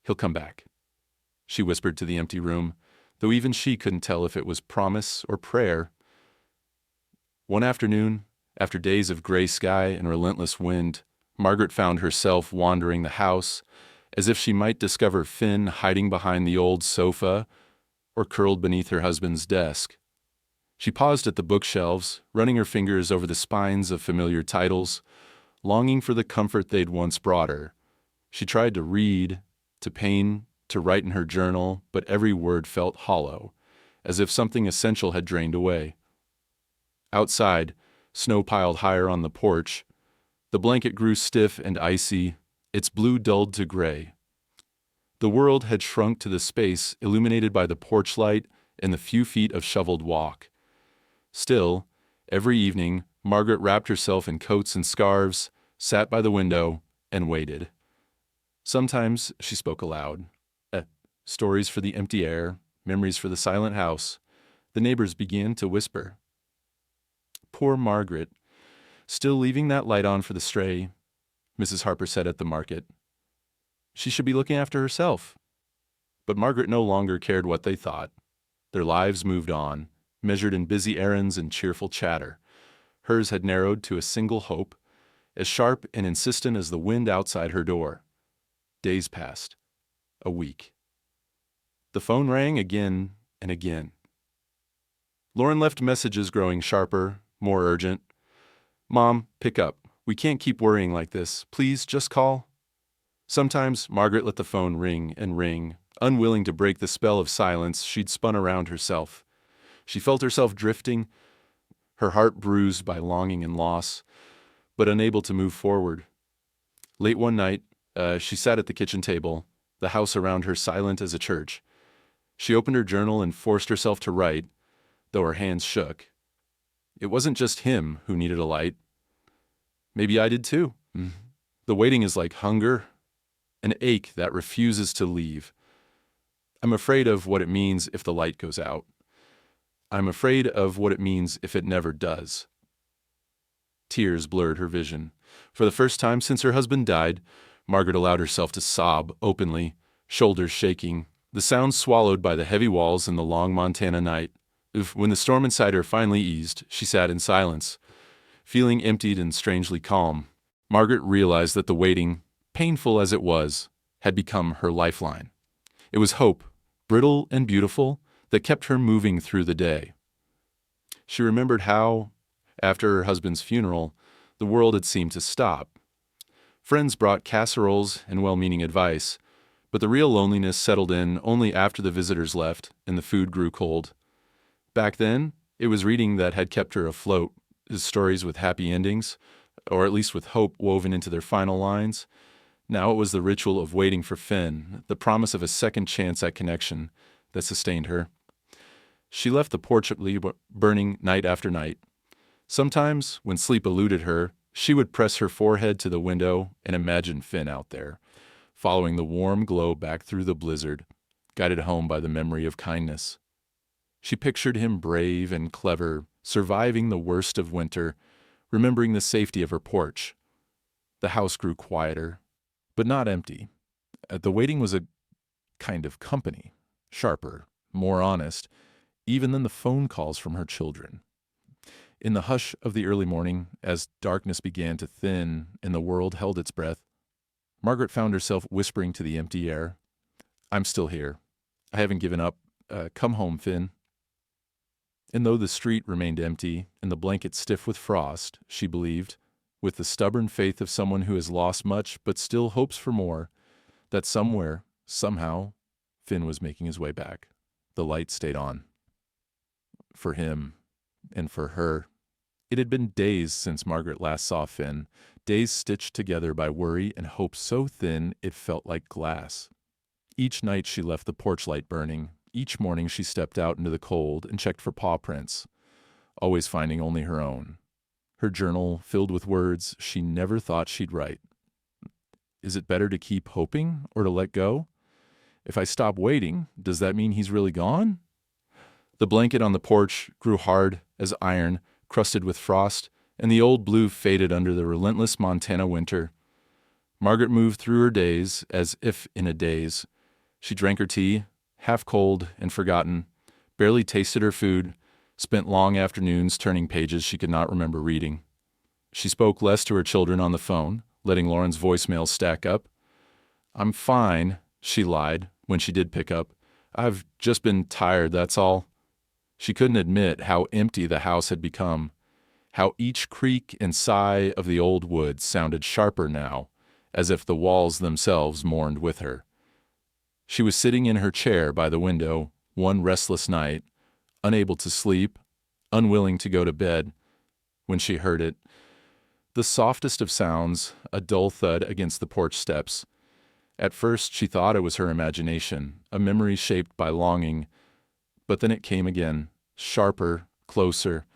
"He'll come back," she whispered to the empty room, though even she couldn't tell if it was promise or prayer. One afternoon, after days of gray sky and relentless wind, Margaret found herself wandering the house, as if she might discover Finn hiding behind the old sofa or curled beneath her husband's desk. She paused at the bookshelves, running her fingers over the spines of familiar titles, longing for the comfort they'd once brought her. She tried to read, to paint, to write in her journal, but every word felt hollow, as if something essential had drained away. Outside, snow piled higher on the porch. The blanket grew stiff and icy, its blue dulled to gray. The world had shrunk to the space illuminated by the porch light and the few feet of shoveled walk. Still, every evening, Margaret wrapped herself in coats and scarves, sat by the window, and waited. Sometimes she spoke aloud. Stories for the empty air, memories for the silent house. The neighbors began to whisper. "Poor Margaret. Still leaving that light on for the stray," Mrs. Harper said at the market. "She should be looking after herself." But Margaret no longer cared what they thought. Their lives moved on, measured in busy errands and cheerful chatter. Hers had narrowed to a single hope, as sharp and insistent as the wind outside her door. Days passed. A week. The phone rang again and again. Lauren left messages growing sharper, more urgent. "Mom, pick up. We can't keep worrying like this. Please, just call." Sometimes Margaret let the phone ring and ring, unwilling to break the spell of silence she'd spun around herself. She felt herself drifting, her heart bruised by longing and loss, but unable to move forward. Late one night, she sat at the kitchen table, the house around her silent as a church. She opened her journal and forced herself to write, though her hands shook. It wasn't just him who needed a light. Maybe I did too. The waiting is like hunger, an ache that refuses to leave. I'm afraid of what it means if the light goes out. I'm afraid of what it means if it never does. Tears blurred her vision. For the first time since her husband died, Margaret allowed herself to sob openly, shoulders shaking, the sound swallowed by the heavy walls in the long Montana night. When the storm inside her finally eased, she sat in silence, feeling emptied and strangely calm. Margaret realized that the waiting, painful as it was, had become her lifeline. It was hope, brittle and beautiful, that kept her moving through the day. She remembered how, after her husband's funeral, the world had seemed to stop. Friends brought casseroles and well-meaning advice, but the real loneliness settled in only after the visitors left and the food grew cold. Back then, it was reading that had kept her afloat, stories with happy endings, or at least with hope woven into their final lines. Now it was the ritual of waiting for Finn, the promise of a second chance at connection, that sustained her. She left the porch burning night after night. Sometimes, when sleep eluded her, she would press her forehead to the window and imagine Finn out there, following the warm glow back through the blizzard, guided home by the memory of kindness. She pictured him brave and clever, surviving the worst of winter, remembering the safety of her porch. The house grew quieter, but not empty. The waiting was a kind of company, sharper, more honest, even than the phone calls from her children. In the hush of the early morning, as darkness began to thin and the world held its breath, Margaret found herself whispering to the empty air, "I'm still here. I haven't given up. Come home, Finn." And though the street remained empty and the blanket stiff with frost, she believed, with the stubborn faith of someone who has lost much but still hopes for more, that somewhere, somehow, Finn was making his way back. The light stayed on. For him, and for her. It had been days since Margaret last saw Finn, days stitched together by worry and hope so thin it felt like glass. Each night she left the porch light burning. Each morning she stepped out into the cold and checked for paw prints, always finding only her own. Her journal filled with words she never thought she'd write. Is it better to keep hoping or to let go? If I stop waiting, does that mean he's really gone? The blanket on the porch grew hard as iron, crusted with frost, and the old blue faded under the relentless Montana winter. Margaret moved through her days as if in a daze. She drank her tea, half cold and forgotten, barely tasted her food, spent long afternoons turning pages she could not remember reading. She spoke less to her children on the phone, letting Lauren's voicemail stack up. "I'm fine," she lied when she did pick up. "I've just been tired, that's all." She couldn't admit how empty the house had become, how each creak and sigh of the old woods sounded sharper now, as if the walls themselves mourned with her. She was sitting in her chair by the window one restless night, unable to sleep, unwilling to go to bed, when she heard it. The softest of sounds, a dull thud against the porch steps. At first she thought it was her imagination, a memory shaped by longing, but then it came again, sharper, closer.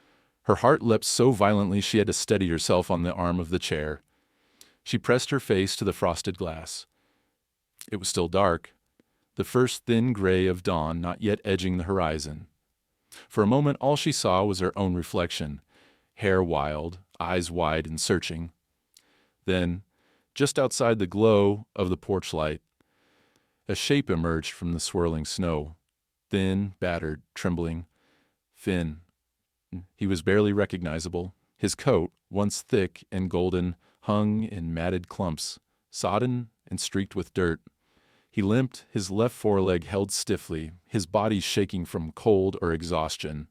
Her heart leapt so violently she had to steady herself on the arm of the chair. She pressed her face to the frosted glass. It was still dark, the first thin gray of dawn not yet edging the horizon. For a moment all she saw was her own reflection, hair wild, eyes wide and searching. Then, just outside the glow of the porch light, a shape emerged from the swirling snow, thin, battered, trembling. Finn. He was barely recognizable. His coat, once thick and golden, hung in matted clumps, sodden and streaked with dirt. He limped, his left foreleg held stiffly, his body shaking from cold or exhaustion,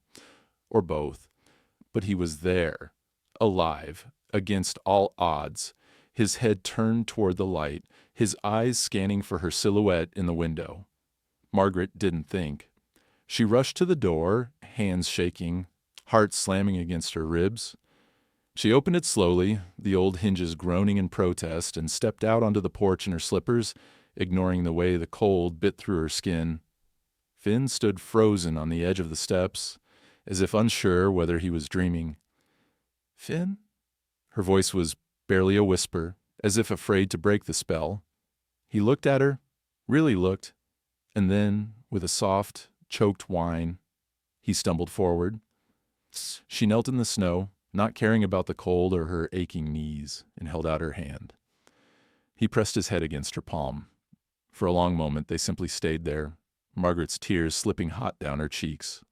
or both. But he was there, alive, against all odds, his head turned toward the light, his eyes scanning for her silhouette in the window. Margaret didn't think. She rushed to the door, hands shaking, heart slamming against her ribs. She opened it slowly, the old hinges groaning in protest, and stepped out onto the porch in her slippers, ignoring the way the cold bit through her skin. Finn stood frozen on the edge of the steps, as if unsure whether he was dreaming. "Finn?" Her voice was barely a whisper, as if afraid to break the spell. He looked at her, really looked, and then, with a soft, choked whine, he stumbled forward. She knelt in the snow, not caring about the cold or her aching knees, and held out her hand. He pressed his head against her palm. For a long moment they simply stayed there, Margaret's tears slipping hot down her cheeks,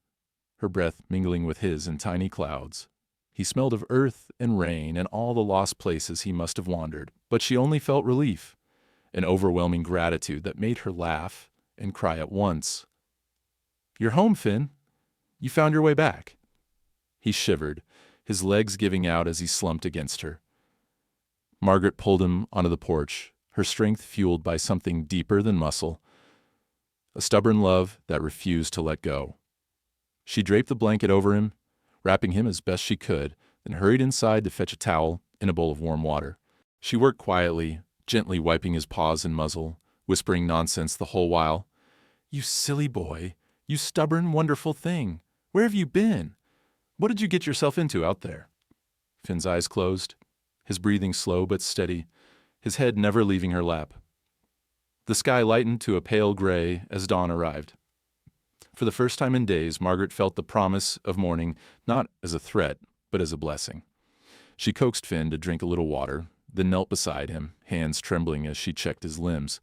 her breath mingling with his in tiny clouds. He smelled of earth and rain and all the lost places he must have wandered, but she only felt relief, an overwhelming gratitude that made her laugh and cry at once. "You're home, Finn. You found your way back." He shivered, his legs giving out as he slumped against her. Margaret pulled him onto the porch, her strength fueled by something deeper than muscle, a stubborn love that refused to let go. She draped the blanket over him, wrapping him as best she could, then hurried inside to fetch a towel and a bowl of warm water. She worked quietly, gently wiping his paws and muzzle, whispering nonsense the whole while. "You silly boy, you stubborn, wonderful thing. Where have you been? What did you get yourself into out there?" Finn's eyes closed, his breathing slow but steady, his head never leaving her lap. The sky lightened to a pale gray as dawn arrived. For the first time in days, Margaret felt the promise of morning not as a threat, but as a blessing. She coaxed Finn to drink a little water, then knelt beside him, hands trembling as she checked his limbs.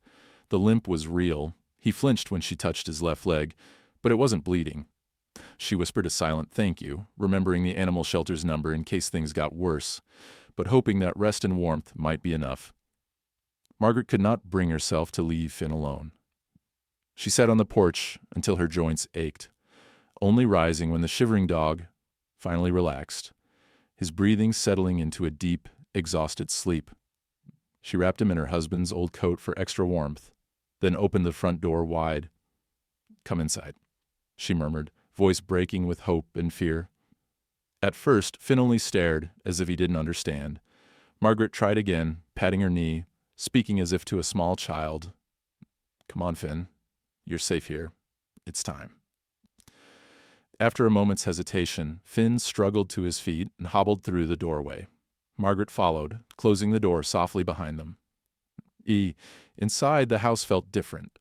The limp was real. He flinched when she touched his left leg, but it wasn't bleeding. She whispered a silent thank you, remembering the animal shelter's number in case things got worse, but hoping that rest and warmth might be enough. Margaret could not bring herself to leave Finn alone. She sat on the porch until her joints ached, only rising when the shivering dog finally relaxed, his breathing settling into a deep, exhausted sleep. She wrapped him in her husband's old coat for extra warmth, then opened the front door wide. "Come inside," she murmured, voice breaking with hope and fear. At first, Finn only stared, as if he didn't understand. Margaret tried again, patting her knee, speaking as if to a small child. "Come on, Finn. You're safe here. It's time." After a moment's hesitation, Finn struggled to his feet and hobbled through the doorway. Margaret followed, closing the door softly behind them. Inside, the house felt different,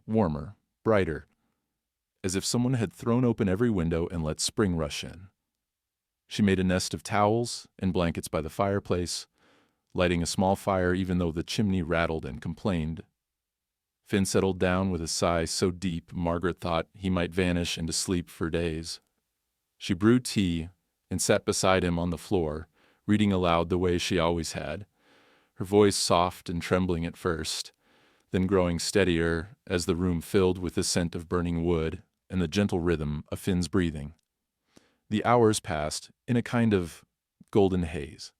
warmer, brighter, as if someone had thrown open every window and let spring rush in. She made a nest of towels and blankets by the fireplace, lighting a small fire even though the chimney rattled and complained. Finn settled down with a sigh so deep Margaret thought he might vanish into sleep for days. She brewed tea and sat beside him on the floor, reading aloud the way she always had, her voice soft and trembling at first, then growing steadier as the room filled with the scent of burning wood and the gentle rhythm of Finn's breathing. The hours passed in a kind of golden haze.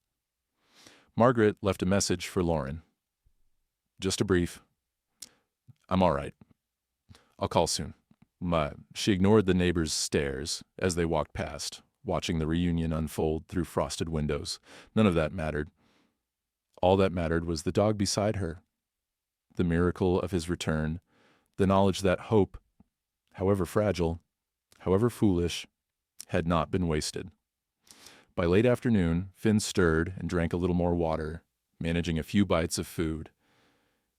Margaret left a message for Lauren. "Just a brief. I'm all right. I'll call soon." She ignored the neighbors' stares as they walked past, watching the reunion unfold through frosted windows. None of that mattered. All that mattered was the dog beside her, the miracle of his return, the knowledge that hope, however fragile, however foolish, had not been wasted. By late afternoon, Finn stirred and drank a little more water, managing a few bites of food.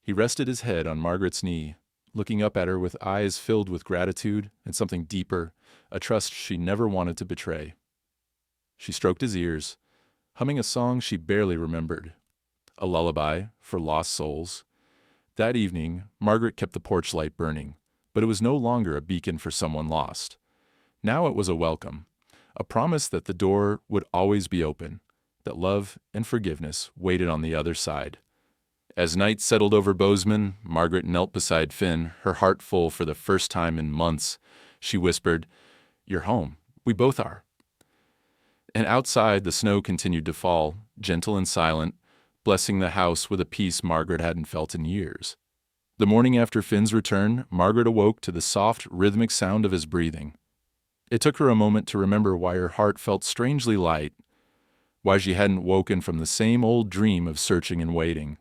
He rested his head on Margaret's knee, looking up at her with eyes filled with gratitude and something deeper, a trust she never wanted to betray. She stroked his ears, humming a song she barely remembered, a lullaby for lost souls. That evening, Margaret kept the porch light burning, but it was no longer a beacon for someone lost. Now it was a welcome, a promise that the door would always be open, that love and forgiveness waited on the other side. As night settled over Bozeman, Margaret knelt beside Finn, her heart full for the first time in months. She whispered, "You're home. We both are." And outside, the snow continued to fall, gentle and silent, blessing the house with a peace Margaret hadn't felt in years. The morning after Finn's return, Margaret awoke to the soft, rhythmic sound of his breathing. It took her a moment to remember why her heart felt strangely light, why she hadn't woken from the same old dream of searching and waiting.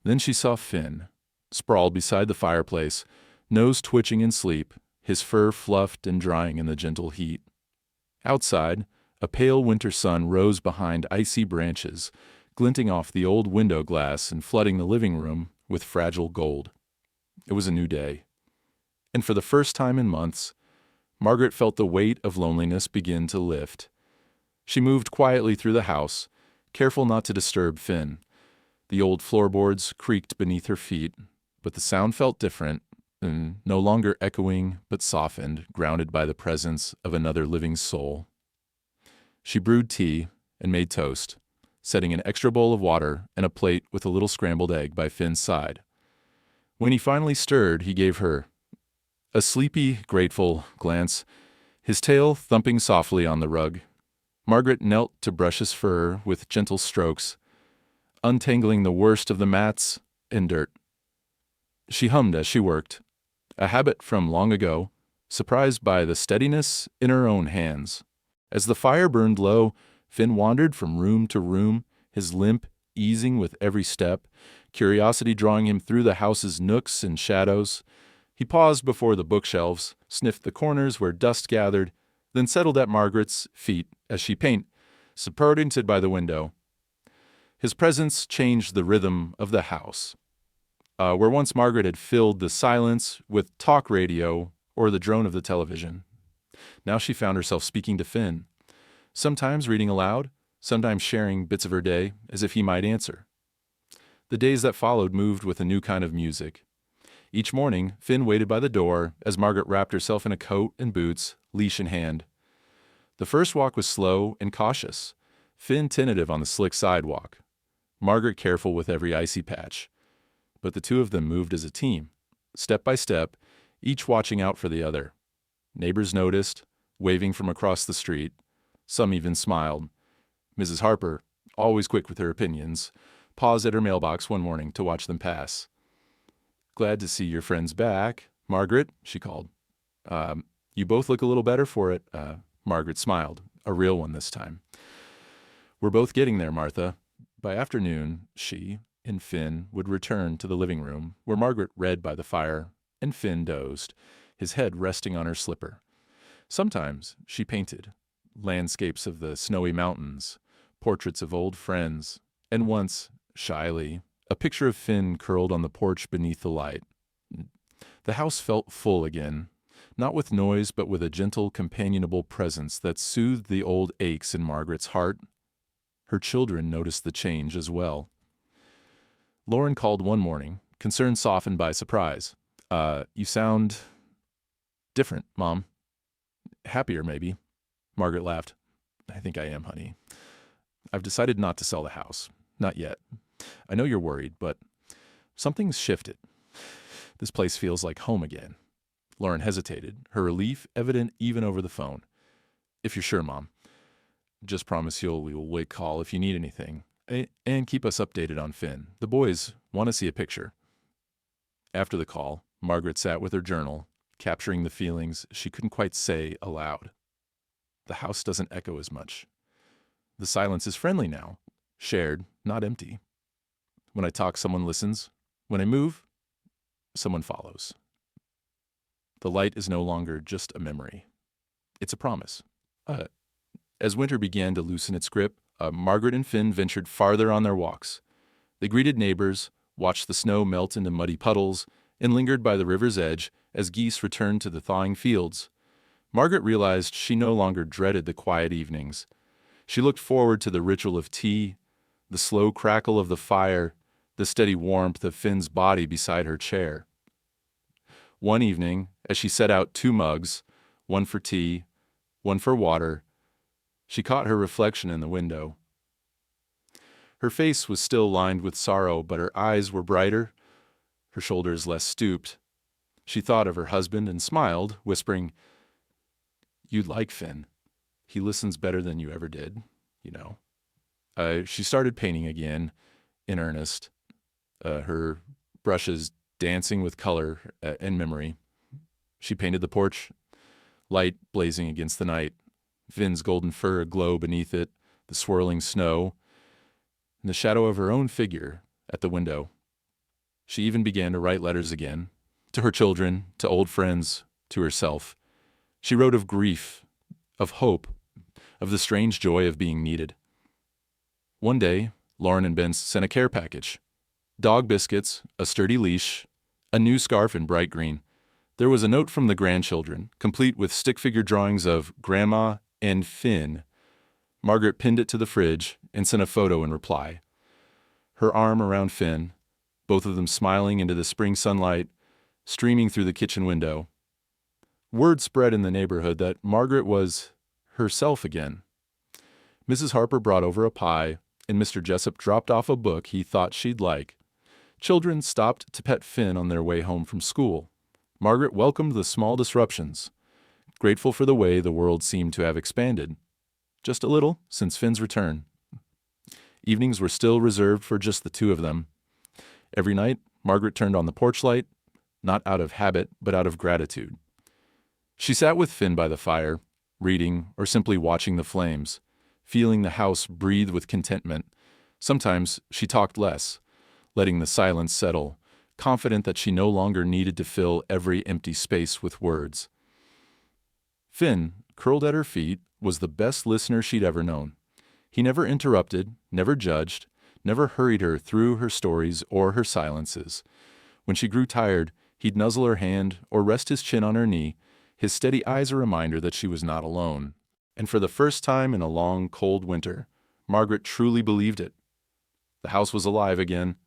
Then she saw Finn, sprawled beside the fireplace, nose twitching in sleep, his fur fluffed and drying in the gentle heat. Outside, a pale winter sun rose behind icy branches, glinting off the old window glass and flooding the living room with fragile gold. It was a new day. And for the first time in months, Margaret felt the weight of loneliness begin to lift. She moved quietly through the house, careful not to disturb Finn. The old floorboards creaked beneath her feet, but the sound felt different, no longer echoing but softened, grounded by the presence of another living soul. She brewed tea and made toast, setting an extra bowl of water and a plate with a little scrambled egg by Finn's side. When he finally stirred, he gave her a sleepy, grateful glance, his tail thumping softly on the rug. Margaret knelt to brush his fur with gentle strokes, untangling the worst of the mats and dirt. She hummed as she worked, a habit from long ago, surprised by the steadiness in her own hands. As the fire burned low, Finn wandered from room to room, his limp easing with every step, curiosity drawing him through the house's nooks and shadows. He paused before the bookshelves, sniffed the corners where dust gathered, then settled at Margaret's feet as she supported by the window. His presence changed the rhythm of the house. Where once Margaret had filled the silence with talk radio or the drone of the television, now she found herself speaking to Finn, sometimes reading aloud, sometimes sharing bits of her day as if he might answer. The days that followed moved with a new kind of music. Each morning, Finn waited by the door as Margaret wrapped herself in a coat and boots, leash in hand. The first walk was slow and cautious, Finn tentative on the slick sidewalk, Margaret careful with every icy patch. But the two of them moved as a team, step by step, each watching out for the other. Neighbors noticed, waving from across the street. Some even smiled. Mrs. Harper, always quick with her opinions, paused at her mailbox one morning to watch them pass. "Glad to see your friends back, Margaret," she called. You both look a little better for it." Margaret smiled, a real one this time. "We're both getting there, Martha." By afternoon, she and Finn would return to the living room, where Margaret read by the fire, and Finn dozed, his head resting on her slipper. Sometimes she painted landscapes of the snowy mountains, portraits of old friends, and once, shyly, a picture of Finn curled on the porch beneath the light. The house felt full again, not with noise but with a gentle, companionable presence that soothed the old aches in Margaret's heart. Her children noticed the change as well. Lauren called one morning, concern softened by surprise. You sound different, Mom. Happier, maybe." Margaret laughed. "I think I am, honey. I've decided not to sell the house. Not yet. I know you're worried, but something's shifted. This place feels like home again." Lauren hesitated, her relief evident even over the phone. "If you're sure, Mom. Just promise we'll call if you need anything. And keep us updated on Finn. The boys want to see a picture." After the call, Margaret sat with her journal, capturing the feelings she couldn't quite say aloud. The house doesn't echo as much. The silence is friendly now, shared, not empty. When I talk, someone listens. When I move, someone follows. The light is no longer just a memory. It's a promise. As winter began to loosen its grip, Margaret and Finn ventured farther on their walks. They greeted neighbors, watched the snow melt into muddy puddles, and lingered by the river's edge as geese returned to the thawing fields. Margaret realized she no longer dreaded the quiet evenings. She looked forward to the ritual of tea, the slow crackle of the fire, the steady warmth of Finn's body beside her chair. One evening, as she set out 2 mugs, one for tea, one for water, she caught her reflection in the window. Her face was still lined with sorrow, but her eyes were brighter, her shoulders less stooped. She thought of her husband and smiled, whispering, "You'd like Finn. He listens better than you ever did, you know." She started painting again, in earnest, her brushes dancing with color and memory. She painted the porch, light blazing against the night, Finn's golden fur aglow beneath it, the swirling snow, and the shadow of her own figure at the window. She even began to write letters again, to her children, to old friends, to herself. She wrote of grief, of hope, of the strange joy of being needed. One day, Lauren and Ben sent a care package. Dog biscuits, a sturdy leash, a new scarf in bright green. There was a note from the grandchildren, complete with stick figure drawings of Grandma and Finn. Margaret pinned it to the fridge and sent a photo in reply. Her arm around Finn, both of them smiling into the spring sunlight, streaming through the kitchen window. Word spread in the neighborhood that Margaret was herself again. Mrs. Harper brought over a pie, and Mr. Jessup dropped off a book he thought she'd like. Children stopped to pet Finn on their way home from school. Margaret welcomed the small disruptions, grateful for the way the world seemed to have expanded. Just a little since Finn's return. Evenings were still reserved for just the two of them. Every night, Margaret turned on the porch light, not out of habit, but out of gratitude. She sat with Finn by the fire, reading or simply watching the flames, feeling the house breathe with contentment. Sometimes she talked less, letting the silence settle, confident that she no longer needed to fill every empty space with words. Finn, curled at her feet, was the best listener she'd ever known. He never interrupted, never judged, never hurried her through her stories or her silences. When she grew tired, he'd nuzzle her hand or rest his chin on her knee, his steady eyes a reminder that she was not alone. And for the first time in a long, cold winter, Margaret truly believed it. The house was alive again,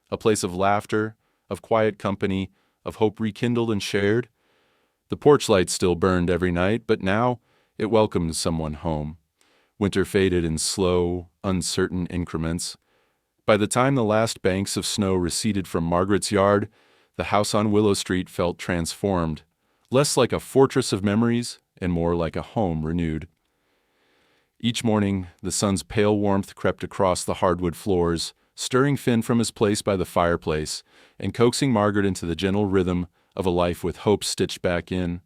a place of laughter, of quiet company, of hope rekindled and shared. The porch light still burned every night, but now it welcomed someone home. Winter faded in slow, uncertain increments. By the time the last banks of snow receded from Margaret's yard, the house on Willow Street felt transformed, less like a fortress of memories and more like a home renewed. Each morning, the sun's pale warmth crept across the hardwood floors, stirring Finn from his place by the fireplace and coaxing Margaret into the gentle rhythm of a life with hope stitched back in.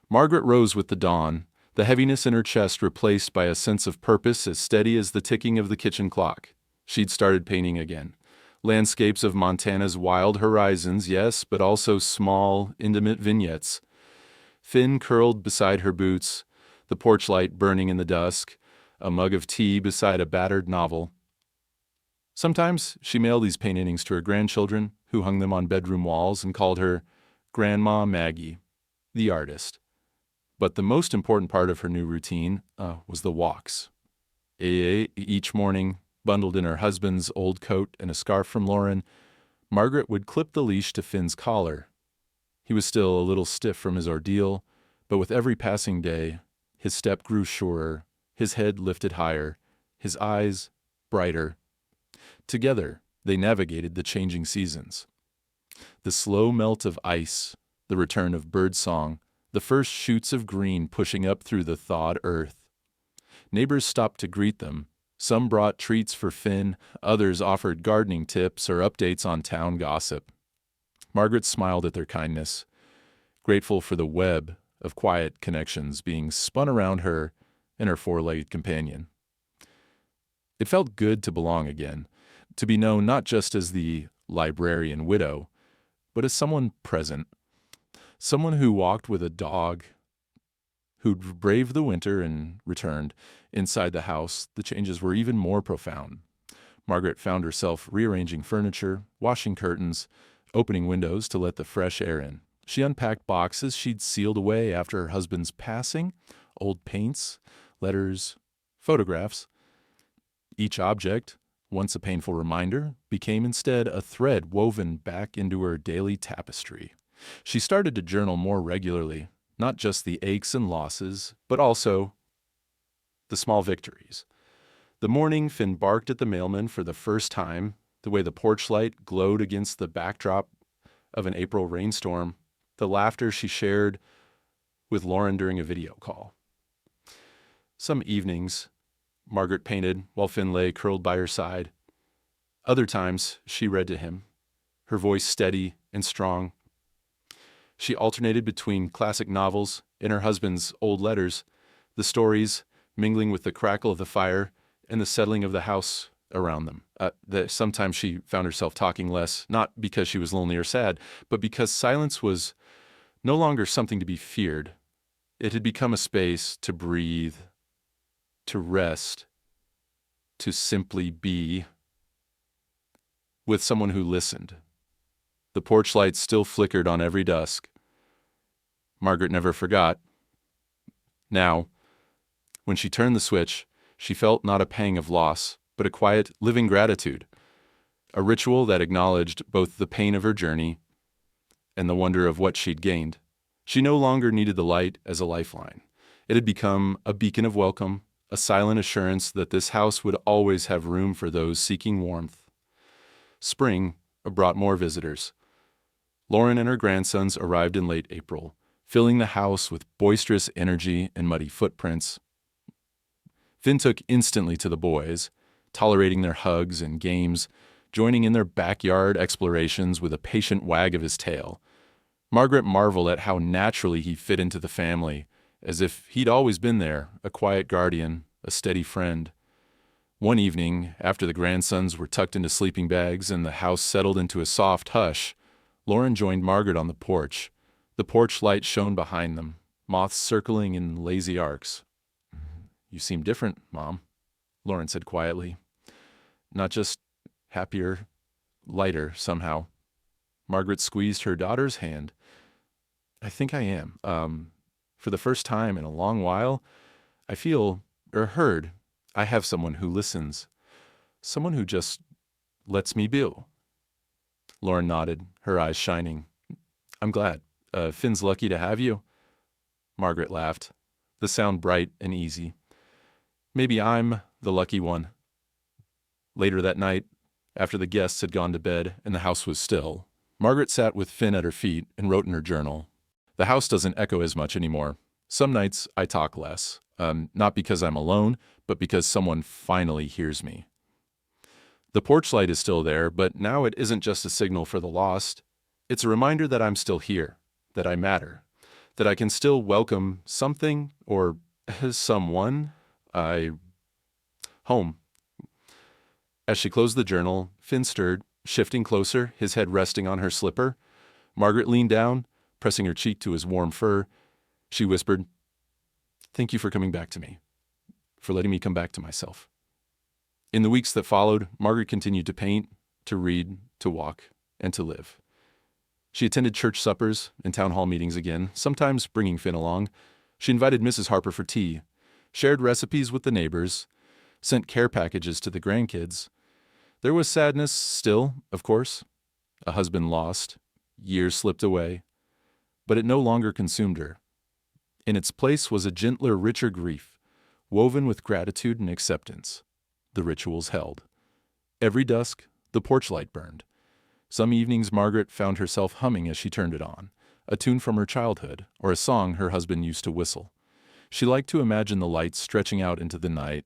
Margaret rose with the dawn, the heaviness in her chest replaced by a sense of purpose as steady as the ticking of the kitchen clock. She'd started painting again. Landscapes of Montana's wild horizons, yes, but also small, intimate vignettes. Finn curled beside her boots, the porch light burning in the dusk, a mug of tea beside a battered novel. Sometimes she mailed these paintings to her grandchildren, who hung them on bedroom walls and called her Grandma Maggie, the artist. But the most important part of her new routine was the walks. Each morning, bundled in her husband's old coat and a scarf from Lauren, Margaret would clip the leash to Finn's collar. He was still a little stiff from his ordeal, but with every passing day, his step grew surer, his head lifted higher, his eyes brighter. Together, they navigated the changing seasons. The slow melt of ice, the return of birdsong, the first shoots of green pushing up through the thawed earth. Neighbors stopped to greet them. Some brought treats for Finn, others offered gardening tips or updates on town gossip. Margaret smiled at their kindness, grateful for the web of quiet connections being spun around her and her four-legged companion. It felt good to belong again, to be known not just as the librarian widow, but as someone present, someone who walked with a dog, who'd braved the winter and returned. Inside the house, the changes were even more profound. Margaret found herself rearranging furniture, washing curtains, opening windows to let the fresh air in. She unpacked boxes she'd sealed away after her husband's passing, old paints, letters, photographs. Each object, once a painful reminder, became instead a thread woven back into her daily tapestry. She started to journal more regularly, not just the aches and losses, but also the small victories. The morning Finn barked at the mailman for the first time, the way the porch light glowed against the backdrop of an April rainstorm, the laughter she shared with Lauren during a video call. Some evenings, Margaret painted while Finn lay curled by her side. Other times, she read to him, her voice steady and strong. She alternated between classic novels and her husband's old letters, the stories mingling with the crackle of the fire and the settling of the house around them. Sometimes she found herself talking less, not because she was lonely or sad, but because silence was no longer something to be feared. It had become a space to breathe, to rest, to simply be with someone who listened. The porch light still flickered on every dusk. Margaret never forgot. Now, when she turned the switch, she felt not a pang of loss, but a quiet, living gratitude, a ritual that acknowledged both the pain of her journey and the wonder of what she'd gained. She no longer needed the light as a lifeline. It had become a beacon of welcome, a silent assurance that this house would always have room for those seeking warmth. Spring brought more visitors. Lauren and her grandsons arrived in late April, filling the house with boisterous energy and muddy footprints. Finn took instantly to the boys, tolerating their hugs and games, joining in their backyard explorations with a patient wag of his tail. Margaret marveled at how naturally he fit into the family, as if he'd always been there, a quiet guardian, a steady friend. One evening, after the grandsons were tucked into sleeping bags and the house settled into a soft hush, Lauren joined Margaret on the porch. The porch light shone behind them, moths circling in lazy arcs. "You seem different, Mom," Lauren said quietly. "Not just happier, lighter somehow." Margaret squeezed her daughter's hand. "I think I am. For the first time in a long while, I feel heard. I have someone who listens. Someone who just lets me be." Lauren nodded, her eyes shining. I'm glad. Finn's lucky to have you. Margaret laughed, the sound bright and easy. Maybe I'm the lucky one. Later that night, after the guests had gone to bed and the house was still, Margaret sat with Finn at her feet and wrote in her journal. The house doesn't echo as much anymore. Some nights I talk less, not because I'm alone, but because someone finally hears me. The porch light is still there, but now it isn't just a signal for the lost. It's a reminder that I'm still here, that I matter, that I can still welcome something or someone home. As she closed the journal, Finn stirred, shifting closer, his head resting on her slipper. Margaret leaned down, pressing her cheek to his warm fur. She whispered, "Thank you for coming back to me, for letting me come back to myself." In the weeks that followed, Margaret continued to paint, to read, to walk, and to live. She attended church suppers and town hall meetings again, sometimes bringing Finn along. She invited Mrs. Harper for tea, shared recipes with the neighbors, sent care packages to the grandkids. There was sadness still, of course. A husband lost, years slipped away, but it no longer consumed her. In its place was a gentler, richer grief, woven with gratitude and acceptance. The rituals held. Every dusk, the porch light burned. Some evenings Margaret found herself humming as she turned it on, a tune from her childhood, or a song her husband used to whistle. She liked to imagine the lights stretching out into the night,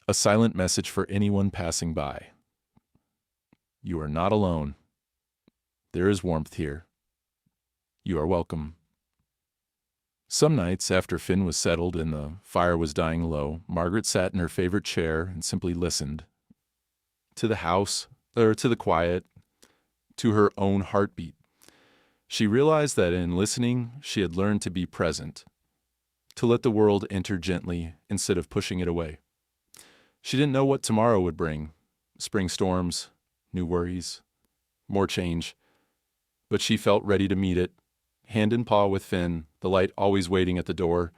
a silent message for anyone passing by. You are not alone. There is warmth here. You are welcome. Some nights, after Finn was settled and the fire was dying low, Margaret sat in her favorite chair and simply listened. To the house, or to the quiet, to her own heartbeat. She realized that in listening, she had learned to be present, to let the world enter gently instead of pushing it away. She didn't know what tomorrow would bring. Spring storms, new worries, more change. But she felt ready to meet it, hand in paw with Finn, the light always waiting at the door.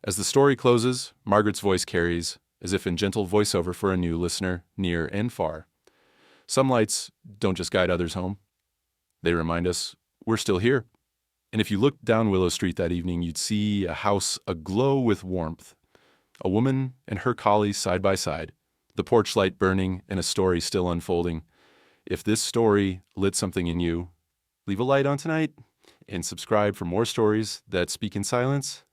As the story closes, Margaret's voice carries, as if in gentle voiceover for a new listener, near and far. Some lights don't just guide others home. They remind us we're still here. And if you looked down Willow Street that evening, you'd see a house aglow with warmth. A woman and her collie side by side, the porch light burning and a story still unfolding. If this story lit something in you, leave a light on tonight and subscribe for more stories that speak in silence